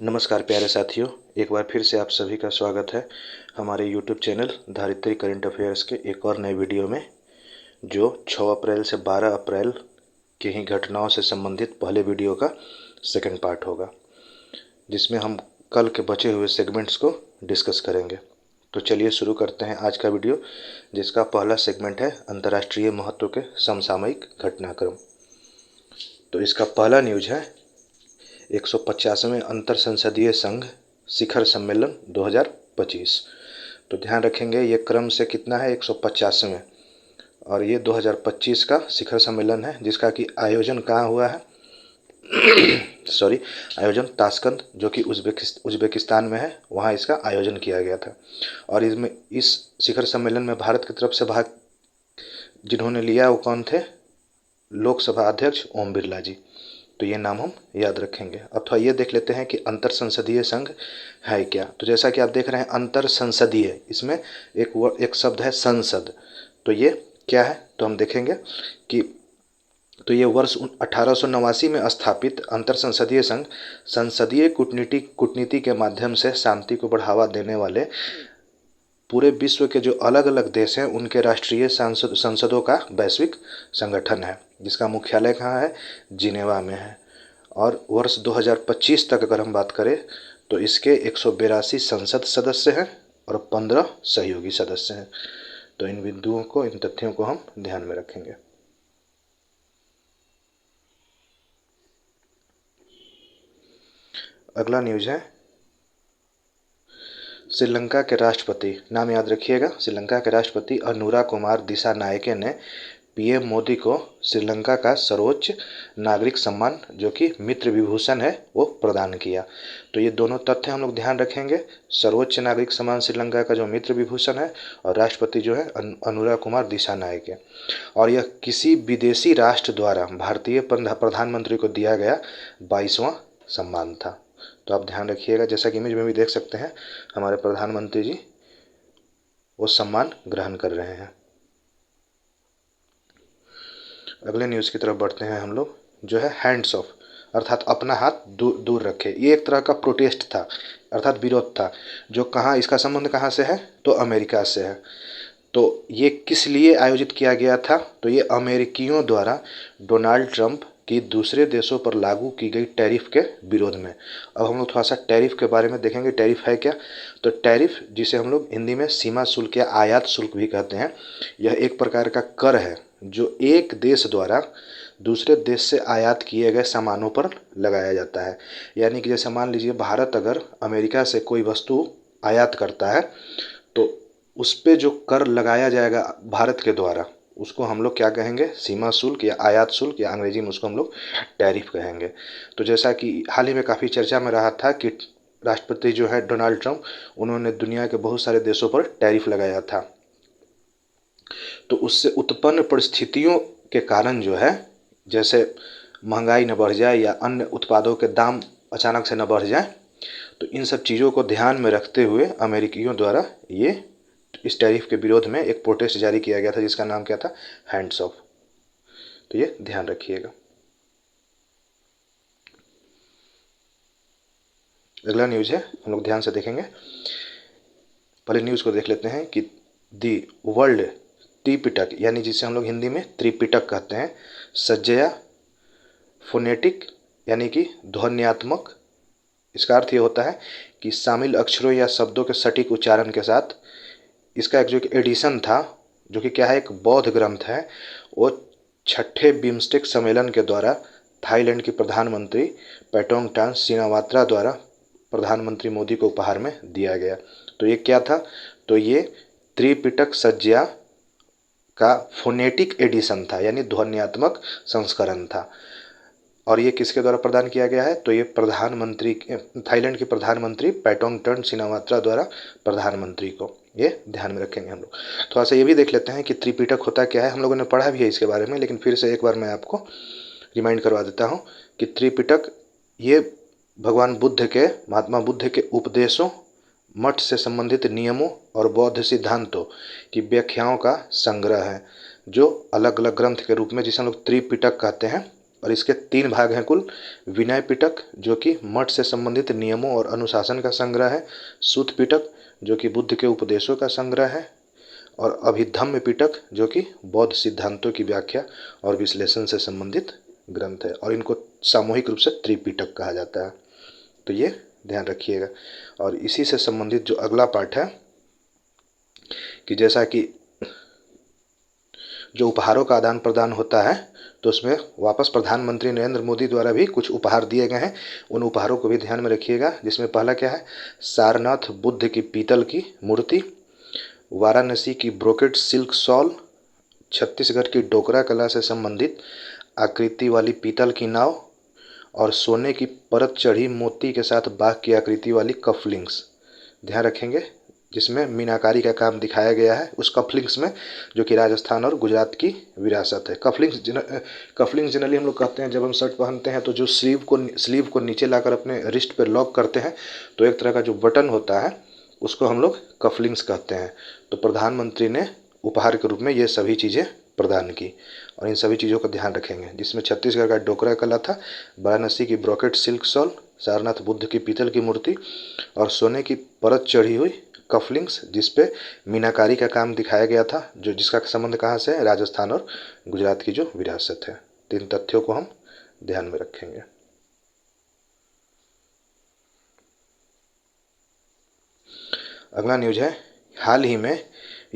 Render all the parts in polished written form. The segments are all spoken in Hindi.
नमस्कार प्यारे साथियों, एक बार फिर से आप सभी का स्वागत है हमारे YouTube चैनल धारित्री करंट अफेयर्स के एक और नए वीडियो में, जो 6 अप्रैल से 12 अप्रैल की ही घटनाओं से संबंधित पहले वीडियो का सेकंड पार्ट होगा, जिसमें हम कल के बचे हुए सेगमेंट्स को डिस्कस करेंगे। तो चलिए शुरू करते हैं आज का वीडियो, जिसका पहला सेगमेंट है अंतर्राष्ट्रीय महत्व के समसामयिक घटनाक्रम। तो इसका पहला न्यूज है 150वें अंतर संसदीय संघ शिखर सम्मेलन 2025। तो ध्यान रखेंगे ये क्रम से कितना है, 150वें, और ये 2025 का शिखर सम्मेलन है, जिसका कि आयोजन कहाँ हुआ है सॉरी, आयोजन ताशकंद, जो कि उज्बेकिस्तान में है, वहाँ इसका आयोजन किया गया था। और इसमें इस शिखर सम्मेलन में भारत की तरफ से भाग जिन्होंने लिया वो कौन थे? लोकसभा अध्यक्ष ओम बिरला जी। तो ये नाम हम याद रखेंगे। अब थोड़ा ये देख लेते हैं कि अंतर संसदीय संघ है क्या। तो जैसा कि आप देख रहे हैं अंतर संसदीय, इसमें एक शब्द है संसद। तो ये क्या है, तो हम देखेंगे कि तो ये वर्ष 1889 में स्थापित अंतर संसदीय संघ संसदीय कूटनीति के माध्यम से शांति को बढ़ावा देने वाले पूरे विश्व के जो अलग अलग देश हैं उनके राष्ट्रीय संसदों का वैश्विक संगठन है, जिसका मुख्यालय कहाँ है? जिनेवा में है। और वर्ष 2025 तक अगर हम बात करें तो इसके 182 संसद सदस्य हैं और 15 सहयोगी सदस्य हैं। तो इन बिंदुओं को, इन तथ्यों को हम ध्यान में रखेंगे। अगला न्यूज है श्रीलंका के राष्ट्रपति, नाम याद रखिएगा, श्रीलंका के राष्ट्रपति अनुरा कुमार दिसानायके ने पीएम मोदी को श्रीलंका का सर्वोच्च नागरिक सम्मान, जो कि मित्र विभूषण है, वो प्रदान किया। तो ये दोनों तथ्य हम लोग ध्यान रखेंगे। सर्वोच्च नागरिक सम्मान श्रीलंका का जो मित्र विभूषण है, और राष्ट्रपति जो है अनुरा कुमार दिसानायके। और यह किसी विदेशी राष्ट्र द्वारा भारतीय प्रधानमंत्री को दिया गया 22वां सम्मान था। तो आप ध्यान रखिएगा, जैसा कि इमेज में भी देख सकते हैं, हमारे प्रधानमंत्री जी वो सम्मान ग्रहण कर रहे हैं। अगले न्यूज़ की तरफ बढ़ते हैं हम लोग, जो है हैंड्स ऑफ, अर्थात अपना हाथ दूर रखे। ये एक तरह का प्रोटेस्ट था, अर्थात विरोध था, जो कहाँ, इसका संबंध कहाँ से है? तो अमेरिका से है। तो ये किस लिए आयोजित किया गया था? तो ये अमेरिकियों द्वारा डोनाल्ड ट्रंप की दूसरे देशों पर लागू की गई टैरिफ के विरोध में। अब हम लोग थोड़ा सा टैरिफ के बारे में देखेंगे। टैरिफ है क्या? तो टैरिफ, जिसे हम लोग हिंदी में सीमा शुल्क या आयात शुल्क भी कहते हैं, यह एक प्रकार का कर है जो एक देश द्वारा दूसरे देश से आयात किए गए सामानों पर लगाया जाता है। यानी कि जैसे मान लीजिए भारत अगर अमेरिका से कोई वस्तु आयात करता है, तो उस पे जो कर लगाया जाएगा भारत के द्वारा, उसको हम लोग क्या कहेंगे? सीमा शुल्क या आयात शुल्क, या अंग्रेजी में उसको हम लोग टैरिफ कहेंगे। तो जैसा कि हाल ही में काफ़ी चर्चा में रहा था कि राष्ट्रपति जो है डोनाल्ड ट्रंप, उन्होंने दुनिया के बहुत सारे देशों पर टैरिफ लगाया था। तो उससे उत्पन्न परिस्थितियों के कारण जो है, जैसे महंगाई न बढ़ जाए या अन्य उत्पादों के दाम अचानक से न बढ़ जाए, तो इन सब चीज़ों को ध्यान में रखते हुए अमेरिकियों द्वारा ये इस टैरिफ के विरोध में एक प्रोटेस्ट जारी किया गया था, जिसका नाम क्या था? Hands of. तो ये ध्यान रखिएगा। अगला न्यूज़ है, हम लोग ध्यान से देखेंगे। पहले न्यूज़ को देख लेते हैं कि दी वर्ल्ड त्रिपिटक, यानी जिसे हम लोग हिंदी में त्रिपिटक कहते हैं, सज्जया फोनेटिक, यानी कि ध्वन्यात्मक। इसका अर्थ ये होता है कि शामिल अक्षरों या शब्दों के सटीक उच्चारण के साथ इसका एक जो एडिशन था, जो कि क्या है, एक बौद्ध ग्रंथ है, वो 6ठे बिम्स्टेक सम्मेलन के द्वारा थाईलैंड की प्रधानमंत्री पैटोंगटान सिनावात्रा द्वारा प्रधानमंत्री मोदी को उपहार में दिया गया। तो ये क्या था? तो ये त्रिपिटक सज्जा का फोनेटिक एडिशन था, यानी ध्वन्यात्मक संस्करण था। और ये किसके द्वारा प्रदान किया गया है? तो ये प्रधानमंत्री, थाईलैंड के प्रधानमंत्री पैटोंगटान सिनावात्रा द्वारा प्रधानमंत्री को, ये ध्यान में रखेंगे हम लोग। थोड़ा सा ये भी देख लेते हैं कि त्रिपिटक होता क्या है। हम लोगों ने पढ़ा भी है इसके बारे में, लेकिन फिर से एक बार मैं आपको रिमाइंड करवा देता हूँ कि त्रिपिटक ये भगवान बुद्ध के, महात्मा बुद्ध के उपदेशों, मठ से संबंधित नियमों और बौद्ध सिद्धांतों की व्याख्याओं का संग्रह है, जो अलग अलग ग्रंथ के रूप में, जिसे हम लोग त्रिपिटक कहते हैं, और इसके 3 भाग हैं कुल। विनय पिटक जो कि मठ से संबंधित नियमों और अनुशासन का संग्रह है, सुत पिटक जो कि बुद्ध के उपदेशों का संग्रह है, और अभिधम्म पिटक जो कि बौद्ध सिद्धांतों की व्याख्या और विश्लेषण से संबंधित ग्रंथ है, और इनको सामूहिक रूप से त्रिपिटक कहा जाता है। तो ये ध्यान रखिएगा। और इसी से संबंधित जो अगला पाठ है कि जैसा कि जो उपहारों का आदान प्रदान होता है, तो उसमें वापस प्रधानमंत्री नरेंद्र मोदी द्वारा भी कुछ उपहार दिए गए हैं। उन उपहारों को भी ध्यान में रखिएगा, जिसमें पहला क्या है, सारनाथ बुद्ध की पीतल की मूर्ति, वाराणसी की ब्रोकेट सिल्क शॉल, छत्तीसगढ़ की डोकरा कला से संबंधित आकृति वाली पीतल की नाव, और सोने की परत चढ़ी मोती के साथ बाघ की आकृति वाली कफलिंग्स। ध्यान रखेंगे, जिसमें मीनाकारी का काम दिखाया गया है उस कफलिंग्स में, जो कि राजस्थान और गुजरात की विरासत है। कफलिंग्स जनरली हम लोग कहते हैं, जब हम शर्ट पहनते हैं तो जो स्लीव को नीचे लाकर अपने रिस्ट पर लॉक करते हैं, तो एक तरह का जो बटन होता है उसको हम लोग कफलिंग्स कहते हैं। तो प्रधानमंत्री ने उपहार के रूप में ये सभी चीज़ें प्रदान की, और इन सभी चीज़ों का ध्यान रखेंगे, जिसमें छत्तीसगढ़ का डोकरा कला था, वाराणसी की brocade silk shawl, Sarnath Buddha की पीतल की मूर्ति, और सोने की परत चढ़ी हुई कफलिंग्स जिसपे मीनाकारी का काम दिखाया गया था, जो जिसका संबंध कहाँ से है, राजस्थान और गुजरात की जो विरासत है। 3 तथ्यों को हम ध्यान में रखेंगे। अगला न्यूज है, हाल ही में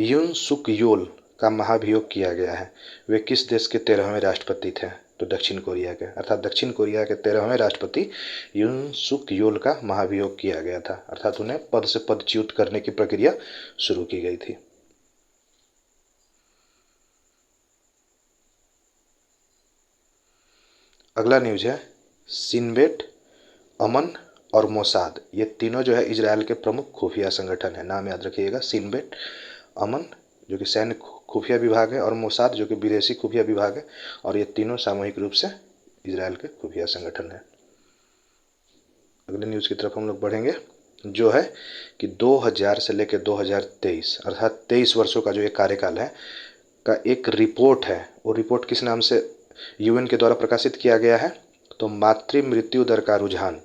यून सुक योल का महाभियोग किया गया है। वे किस देश के 13वें राष्ट्रपति थे? तो दक्षिण कोरिया के, अर्थात दक्षिण कोरिया के 13वें राष्ट्रपति यून सुक योल का महाभियोग किया गया था, अर्थात उन्हें पद से पदच्युत करने की प्रक्रिया शुरू की गई थी। अगला न्यूज है, सिनबेट, अमन और मोसाद, ये तीनों जो है इजरायल के प्रमुख खुफिया संगठन है। नाम याद रखिएगा, सिनबेट, अमन जो कि सैन्य खुफिया विभाग है, और मोसाद जो कि विदेशी खुफिया विभाग है, और ये तीनों सामूहिक रूप से इजरायल के खुफिया संगठन है। अगले न्यूज़ की तरफ हम लोग बढ़ेंगे, जो है कि 2000 से लेकर 2023 अर्थात 23 वर्षों का जो ये कार्यकाल है का एक रिपोर्ट है। वो रिपोर्ट किस नाम से यूएन के द्वारा प्रकाशित किया गया है? तो मातृ मृत्यु दर का रुझान,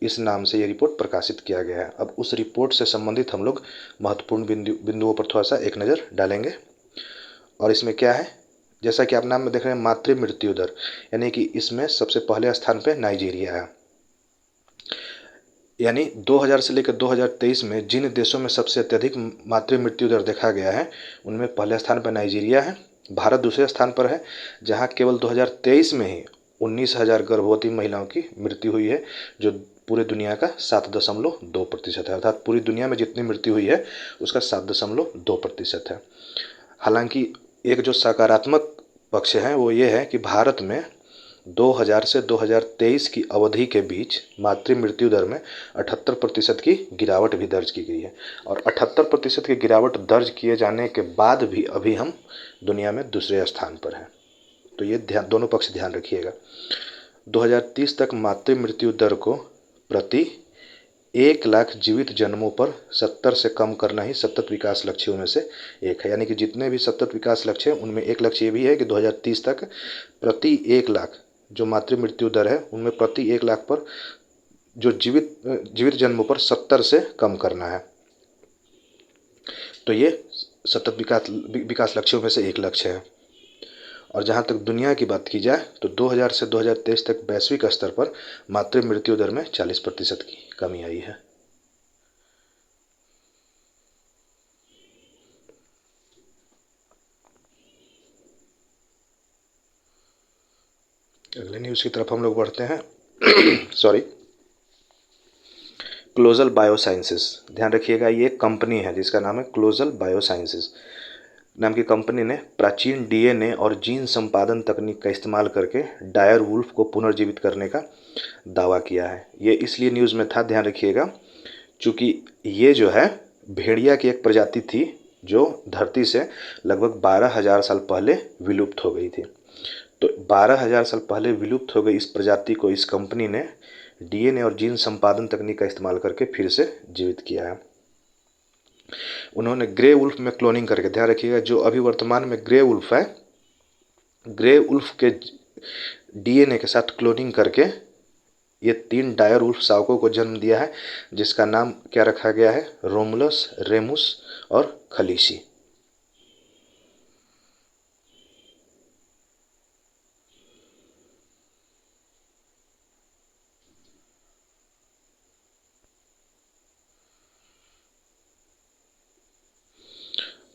इस नाम से ये रिपोर्ट प्रकाशित किया गया है। अब उस रिपोर्ट से संबंधित हम लोग महत्वपूर्ण बिंदुओं पर थोड़ा सा एक नज़र डालेंगे। और इसमें क्या है, जैसा कि आप नाम में देख रहे हैं, मातृ मृत्यु दर, यानी कि इसमें सबसे पहले स्थान पर नाइजीरिया है। यानी 2000 से लेकर 2023 में जिन देशों में सबसे अत्यधिक मातृ मृत्यु दर देखा गया है, उनमें पहले स्थान पर नाइजीरिया है। भारत दूसरे स्थान पर है, जहां केवल 2023 में ही 19,000 गर्भवती महिलाओं की मृत्यु हुई है, जो पूरे दुनिया का 7.2% है, अर्थात पूरी दुनिया में जितनी मृत्यु हुई है उसका 7.2% है। हालांकि एक जो सकारात्मक पक्ष है वो ये है कि भारत में 2000 से 2023 की अवधि के बीच मातृ मृत्यु दर में 78% की गिरावट भी दर्ज की गई है, और 78% की गिरावट दर्ज किए जाने के बाद भी अभी हम दुनिया में दूसरे स्थान पर हैं। तो ये दोनों पक्ष ध्यान रखिएगा। 2030 तक मातृ मृत्यु दर को प्रति 1 लाख जीवित जन्मों पर 70 से कम करना ही सतत विकास लक्ष्यों में से एक है। यानी कि जितने भी सतत विकास लक्ष्य हैं उनमें एक लक्ष्य ये भी है कि 2030 तक प्रति 1 लाख जो मातृ मृत्यु दर है उनमें प्रति 1 लाख पर जो जीवित जन्मों पर 70 से कम करना है। तो ये सतत विकास लक्ष्यों में से एक लक्ष्य है। और जहाँ तक दुनिया की बात की जाए तो 2000 से 2023 तक वैश्विक स्तर पर मातृ मृत्यु दर में 40% की कमी आई है। अगले न्यूज़ की तरफ हम लोग बढ़ते हैं। सॉरी, क्लोजल बायोसाइंसेस, ध्यान रखिएगा, ये कंपनी है जिसका नाम है क्लोजल बायोसाइंसेस नाम की कंपनी ने प्राचीन डीएनए और जीन संपादन तकनीक का इस्तेमाल करके डायर वुल्फ को पुनर्जीवित करने का दावा किया है। ये इसलिए न्यूज़ में था, ध्यान रखिएगा, चूँकि ये जो है भेड़िया की एक प्रजाति थी जो धरती से लगभग 12,000 साल पहले विलुप्त हो गई थी। तो 12,000 साल पहले विलुप्त हो गई इस प्रजाति को इस कंपनी ने डीएनए और जीन संपादन तकनीक का इस्तेमाल करके फिर से जीवित किया है। उन्होंने ग्रे वुल्फ में क्लोनिंग करके, ध्यान रखिएगा, जो अभी वर्तमान में ग्रे वुल्फ है, ग्रे वुल्फ के डीएनए के साथ क्लोनिंग करके ये 3 डायर उल्फ शावकों को जन्म दिया है, जिसका नाम क्या रखा गया है? रोमुलस, रेमुस और खलीसी।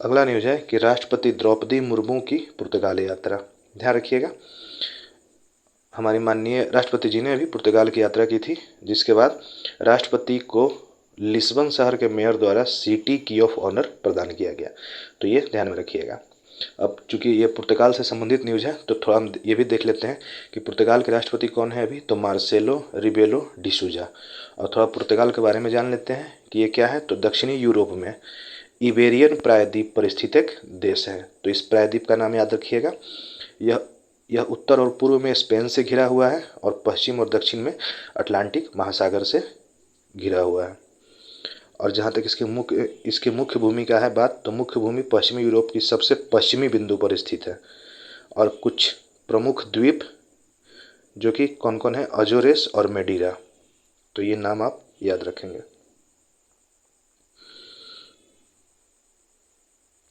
अगला न्यूज है कि राष्ट्रपति द्रौपदी मुर्मू की पुर्तगाल यात्रा। ध्यान रखिएगा, हमारी माननीय राष्ट्रपति जी ने अभी पुर्तगाल की यात्रा की थी, जिसके बाद राष्ट्रपति को लिस्बन शहर के मेयर द्वारा सिटी की ऑफ ऑनर प्रदान किया गया। तो ये ध्यान में रखिएगा। अब चूंकि ये पुर्तगाल से संबंधित न्यूज़ है, तो थोड़ा हम ये भी देख लेते हैं कि पुर्तगाल के राष्ट्रपति कौन है अभी। तो मार्सेलो रिबेलो डिसूजा। और थोड़ा पुर्तगाल के बारे में जान लेते हैं कि ये क्या है। तो दक्षिणी यूरोप में इबेरियन प्रायद्वीप पर स्थित एक देश है। तो इस प्रायद्वीप का नाम याद रखिएगा। यह उत्तर और पूर्व में स्पेन से घिरा हुआ है और पश्चिम और दक्षिण में अटलांटिक महासागर से घिरा हुआ है। और जहाँ तक इसकी मुख्य भूमि का है बात, तो मुख्य भूमि पश्चिमी यूरोप की सबसे पश्चिमी बिंदु पर स्थित है। और कुछ प्रमुख द्वीप जो कि कौन कौन है? अजोरेस और मेडीरा। तो ये नाम आप याद रखेंगे।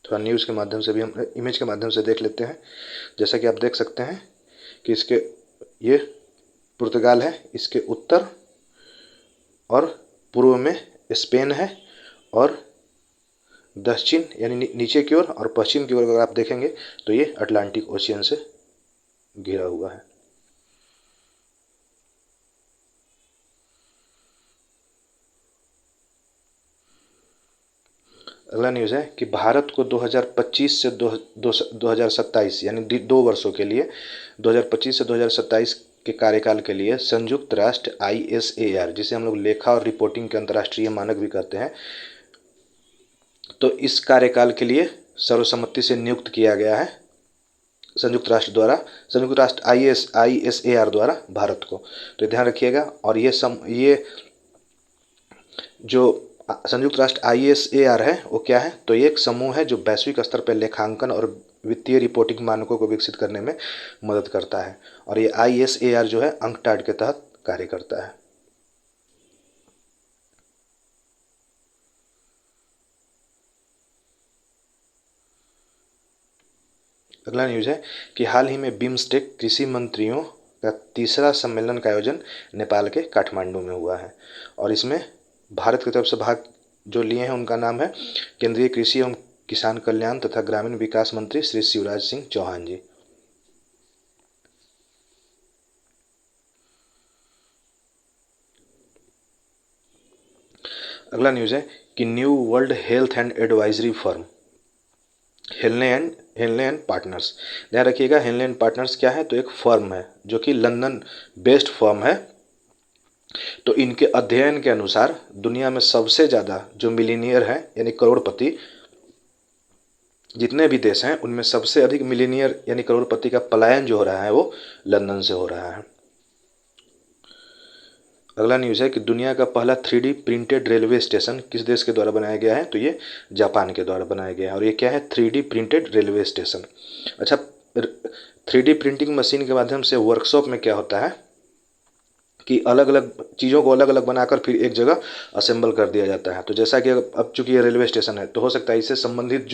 थोड़ा न्यूज़ के माध्यम से भी हम इमेज के माध्यम से देख लेते हैं। जैसा कि आप देख सकते हैं कि ये पुर्तगाल है, इसके उत्तर और पूर्व में स्पेन है, और दक्षिण यानी नीचे की ओर और पश्चिम की ओर अगर आप देखेंगे तो ये अटलांटिक ओशियन से घिरा हुआ है। अगला न्यूज़ है कि भारत को 2025 से 2027 यानी 2 वर्षों के लिए 2025 से 2027 के कार्यकाल के लिए संयुक्त राष्ट्र ISAR, जिसे हम लोग लेखा और रिपोर्टिंग के अंतर्राष्ट्रीय मानक भी कहते हैं, तो इस कार्यकाल के लिए सर्वसम्मति से नियुक्त किया गया है संयुक्त राष्ट्र ISAR द्वारा भारत को। तो ध्यान रखिएगा। और ये जो संयुक्त राष्ट्र ISAR है वो क्या है? तो ये एक समूह है जो वैश्विक स्तर पर लेखांकन और वित्तीय रिपोर्टिंग मानकों को विकसित करने में मदद करता है। और ये ISAR जो है अंकटाड के तहत कार्य करता है। अगला न्यूज़ है कि हाल ही में बिम्स्टेक कृषि मंत्रियों का तीसरा सम्मेलन का आयोजन नेपाल के काठमांडू में हुआ है। और इसमें भारत की तरफ से भाग जो लिए हैं उनका नाम है केंद्रीय कृषि एवं किसान कल्याण तथा ग्रामीण विकास मंत्री श्री शिवराज सिंह चौहान जी। अगला न्यूज़ है कि new world health and advisory firm Henley and partners. ध्यान रखिएगा, हेनले एंड पार्टनर्स क्या है? तो एक फर्म है जो कि लंदन बेस्ड फर्म है। तो इनके अध्ययन के अनुसार दुनिया में सबसे ज़्यादा जो मिलीनियर हैं यानी करोड़पति जितने भी देश हैं, उनमें सबसे अधिक मिलीनियर यानी करोड़पति का पलायन जो हो रहा है वो लंदन से हो रहा है। अगला न्यूज़ है कि दुनिया का पहला 3D प्रिंटेड रेलवे स्टेशन किस देश के द्वारा बनाया गया है? तो ये जापान के द्वारा बनाया गया है। और ये क्या है? 3D printed railway station. अच्छा, 3D प्रिंटिंग मशीन के माध्यम से वर्कशॉप में क्या होता है कि अलग अलग चीज़ों को अलग अलग बनाकर फिर एक जगह असेंबल कर दिया जाता है। तो जैसा कि अब चूंकि ये रेलवे स्टेशन है, तो हो सकता है इससे संबंधित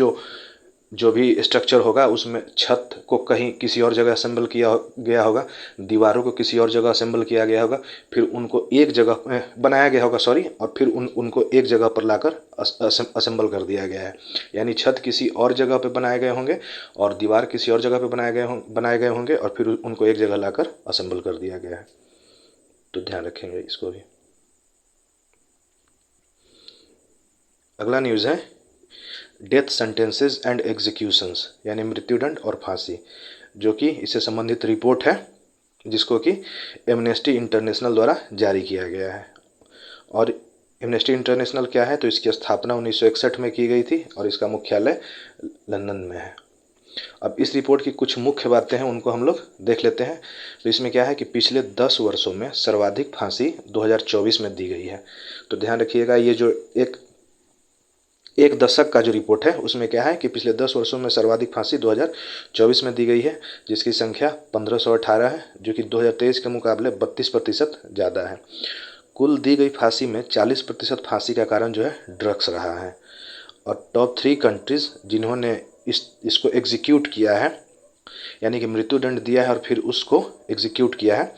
जो भी स्ट्रक्चर होगा उसमें छत को कहीं किसी और जगह असेंबल किया गया होगा, दीवारों को किसी और जगह असेंबल किया गया होगा, फिर उनको एक जगह बनाया गया होगा और फिर उनको एक जगह पर लाकर असेंबल कर दिया गया है। यानी छत किसी और जगह पे बनाए गए होंगे और दीवार किसी और जगह पे बनाए गए होंगे और फिर उनको एक जगह लाकर असेंबल कर दिया गया है। तो ध्यान रखेंगे इसको भी। अगला न्यूज़ है डेथ सेंटेंसेस एंड एग्जीक्यूशंस यानी मृत्युदंड और फांसी, जो कि इससे संबंधित रिपोर्ट है जिसको कि एमनेस्टी इंटरनेशनल द्वारा जारी किया गया है। और एमनेस्टी इंटरनेशनल क्या है? तो इसकी स्थापना 1961 में की गई थी और इसका मुख्यालय लंदन में है। अब इस रिपोर्ट की कुछ मुख्य बातें हैं, उनको हम लोग देख लेते हैं। तो इसमें क्या है कि पिछले 10 वर्षों में सर्वाधिक फांसी 2024 में दी गई है। तो ध्यान रखिएगा, ये जो एक एक दशक का जो रिपोर्ट है उसमें क्या है कि पिछले 10 वर्षों में सर्वाधिक फांसी 2024 में दी गई है, जिसकी संख्या 1518 है, जो कि 2023 के मुकाबले 32% ज़्यादा है। कुल दी गई फांसी में 40% फांसी का कारण जो है ड्रग्स रहा है। और टॉप 3 कंट्रीज़ जिन्होंने इसको एग्जीक्यूट किया है, यानी कि मृत्युदंड दिया है और फिर उसको एग्जीक्यूट किया है,